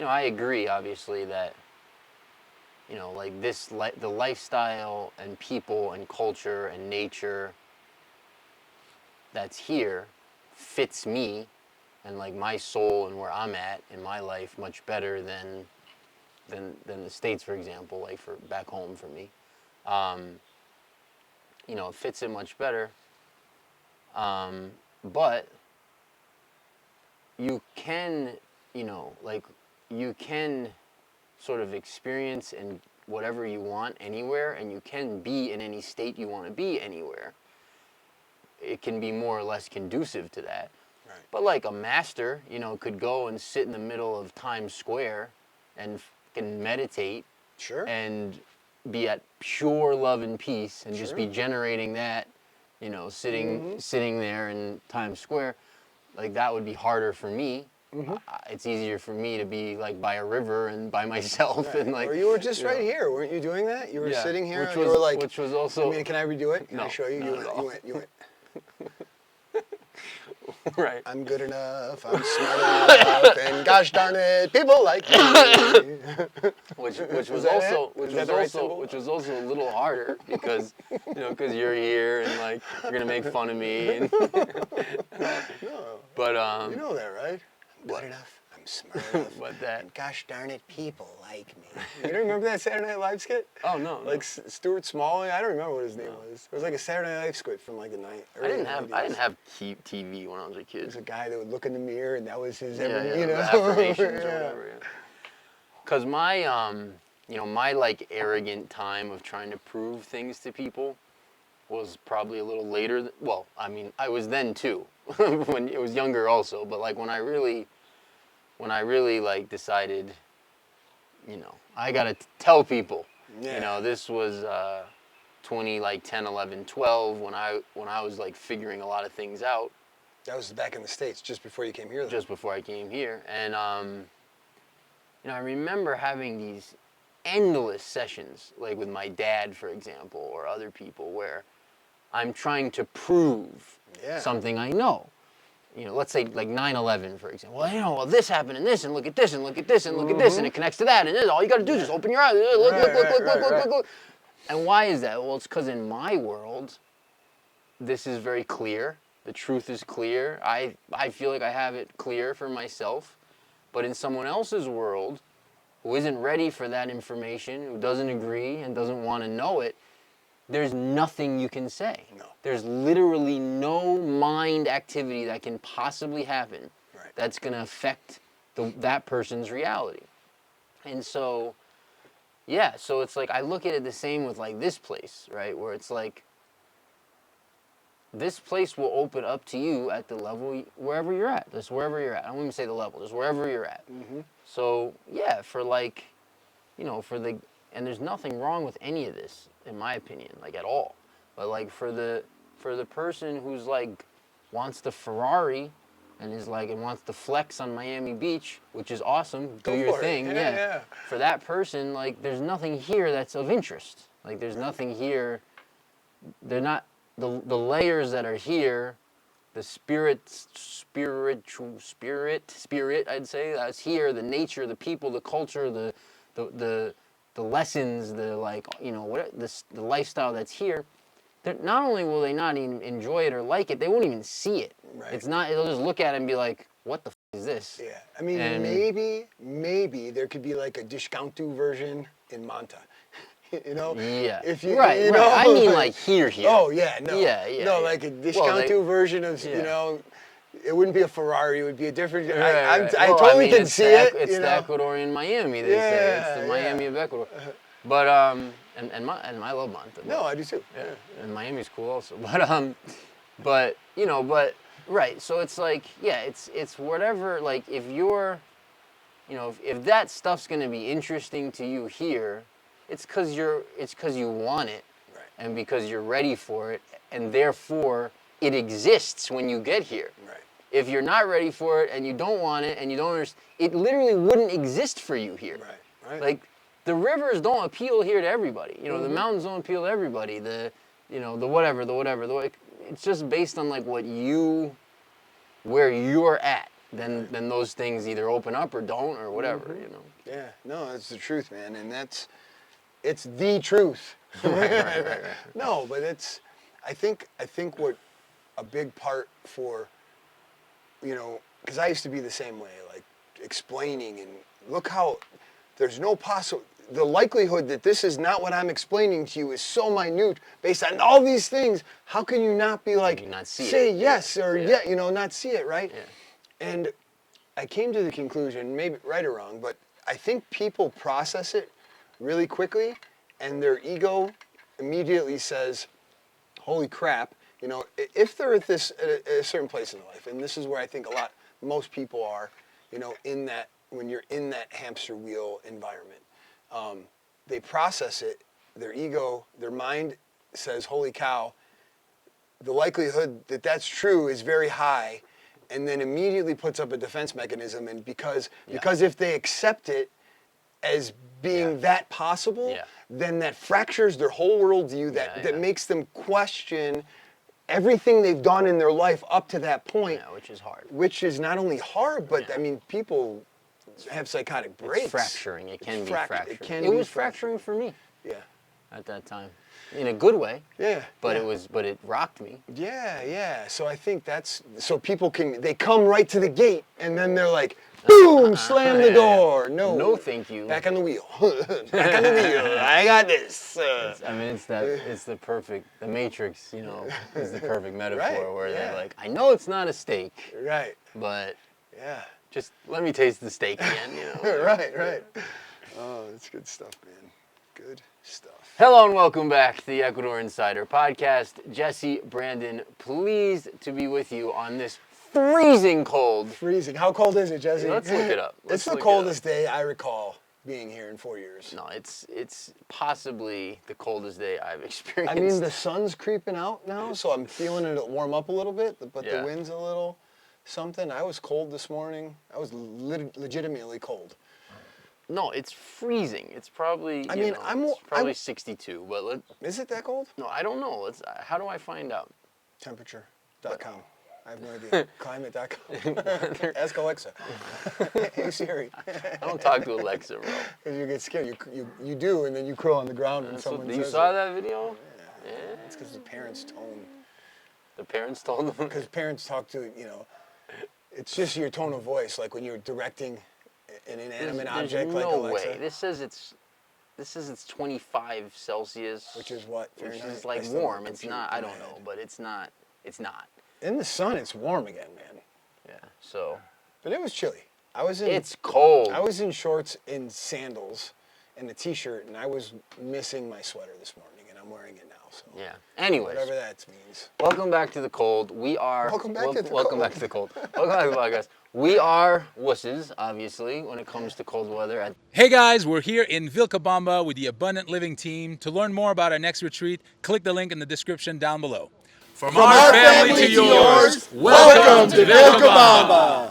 I agree obviously that, like the lifestyle and people and culture and nature that's here fits me and like my soul and where I'm at in my life much better than the States, for example, like for back home for me. It fits it much better. But you can, you can sort of experience and whatever you want anywhere, and you can be in any state you want to be anywhere. It can be more or less conducive to that. Right. But like a master, could go and sit in the middle of Times Square and can meditate. Sure. And be at pure love and peace and just Sure. be generating that, sitting there in Times Square. Like that would be harder for me. Mm-hmm. It's easier for me to be like by a river and by myself. Right. And like. Or you were just right here, weren't you doing that? You were sitting here and you were like, which was also. can I redo it? Can No, I show you? not You went. Right. I'm good enough, I'm smart enough, and gosh darn it, people like me. Which was also a little harder because because you're here and like you're gonna make fun of me. And No. But You know that, right? I'm good enough, I'm smart enough, But that. and gosh darn it, people like me. You don't remember that Saturday Night Live skit? Oh no. Like Stuart Smalley, I don't remember what his name was. It was like a Saturday Night Live skit from like the I didn't have TV when I was a kid. There was a guy that would look in the mirror and that was his, The know. affirmations or Yeah. whatever. Yeah. Cause my my like arrogant time of trying to prove things to people was probably a little later. Well, I mean, I was then too, when it was younger also. But like when I really like decided, I gotta tell people. Yeah. This was 10, 11, 12 when I was like figuring a lot of things out. That was back in the States, just before you came here, though. Just before I came here, and I remember having these endless sessions, like with my dad, for example, or other people, where I'm trying to prove something I know. Let's say like 9/11, for example. Well, this happened and this, and look at this, and look at this, and look at this, and it connects to that, and this. All you got to do is just open your eyes. Look. And why is that? Well, it's because in my world, this is very clear. The truth is clear. I feel like I have it clear for myself. But in someone else's world, who isn't ready for that information, who doesn't agree and doesn't want to know it, there's nothing you can say. No. There's literally no mind activity that can possibly happen that's going to affect that person's reality. And so, so it's like I look at it the same with like this place, right? Where it's like, this place will open up to you at the level wherever you're at. Just wherever you're at. I don't even say the level, just wherever you're at. Mm-hmm. So, for like, and there's nothing wrong with any of this, in my opinion, like at all. But like for the person who's like wants the Ferrari and is like and wants to flex on Miami Beach, which is awesome, do your thing. Yeah. For that person, like there's nothing here that's of interest. Like there's nothing here. They're not the layers that are here. The spirit, I'd say, that's here. The nature, the people, the culture, the lessons, the lifestyle that's here. Not only will they not even enjoy it or like it, they won't even see it. Right. It's not. They'll just look at it and be like, "What the is this?" Yeah. I mean, maybe there could be like a discountu version in Manta. Yeah. If you, right. you know, right. I mean, like here. Oh yeah. No. Yeah. No, like a discountu version of it wouldn't be a Ferrari. It would be a different. I totally can see it. It's the Ecuadorian Miami. They say it's the Miami of Ecuador. But and I love Manta. No, I do too. Yeah. And Miami's cool also. But right. So it's like it's whatever. Like if you're, if that stuff's gonna be interesting to you here, it's because you want it, right. And because you're ready for it, and therefore it exists when you get here. Right. If you're not ready for it and you don't want it and you don't understand, it literally wouldn't exist for you here. Right. Like the rivers don't appeal here to everybody. The mountains don't appeal to everybody. The you know, it's just based on like where you're at. Then those things either open up or don't or whatever, you know. Yeah, no, that's the truth, man, and it's the truth. Right. No, but I think what a big part for, you know, because I used to be the same way, like explaining and look how there's no possible. The likelihood that this is not what I'm explaining to you is so minute based on all these things. How can you not be like, say yes or you know, not see it, right? Yeah. And I came to the conclusion, maybe right or wrong, but I think people process it really quickly and their ego immediately says, holy crap, you know, if they're at a certain place in their life, and this is where I think most people are, you know, when you're in that hamster wheel environment, they process it, their ego, their mind says, holy cow, the likelihood that that's true is very high, and then immediately puts up a defense mechanism, and because if they accept it as being that possible, then that fractures their whole worldview, that makes them question everything they've done in their life up to that point. Yeah, which is hard. Which is not only hard, but I mean, people have psychotic breaks. It's fracturing. It can be fracturing. It was fracturing for me. Yeah. At that time, in a good way. Yeah. But it rocked me. Yeah. So I think so people they come right to the gate and then they're like, boom, slam the door. No, thank you. Back on the wheel. Back on the wheel. I got this. It's the Matrix, you know, is the perfect metaphor where they're like, I know it's not a steak. Right. But yeah. Just let me taste the steak again, you know. Right. Oh, that's good stuff, man. Good stuff. Hello and welcome back to the Ecuador Insider Podcast. Jesse, Brandon, pleased to be with you on this freezing cold. Freezing. How cold is it, Jesse? Let's look it up. It's the coldest day I recall being here in 4 years. No, it's possibly the coldest day I've experienced. I mean, the sun's creeping out now, so I'm feeling it warm up a little bit, but the wind's a little something. I was cold this morning. I was legitimately cold. No, it's freezing. It's probably, it's probably 62, but is it that cold? No, I don't know. How do I find out? Temperature.com. I have no idea. Climate.com. Ask Alexa. Hey Siri. I don't talk to Alexa, bro. Because you get scared. You do, and then you crawl on the ground when someone says you saw that video? Yeah. It's because the parents' tone. The parents told them? Because parents talk to, you know, it's just your tone of voice, like when you're directing an inanimate object like Alexa. No way. This says it's 25 Celsius. Which is what? Which is like warm. It's not, I don't know, but it's not. In the sun, it's warm again, man. Yeah, so. But it was chilly. It's cold. I was in shorts and sandals and a t-shirt, and I was missing my sweater this morning, and I'm wearing it now. So. Yeah. Anyways. Whatever that means. Welcome back to the cold. Welcome back to the cold. Welcome back to the cold. Welcome back to the podcast. We are wusses, obviously, when it comes to cold weather. Hey guys, we're here in Vilcabamba with the Abundant Living team. To learn more about our next retreat, click the link in the description down below. From our family to yours, welcome to Vilcabamba.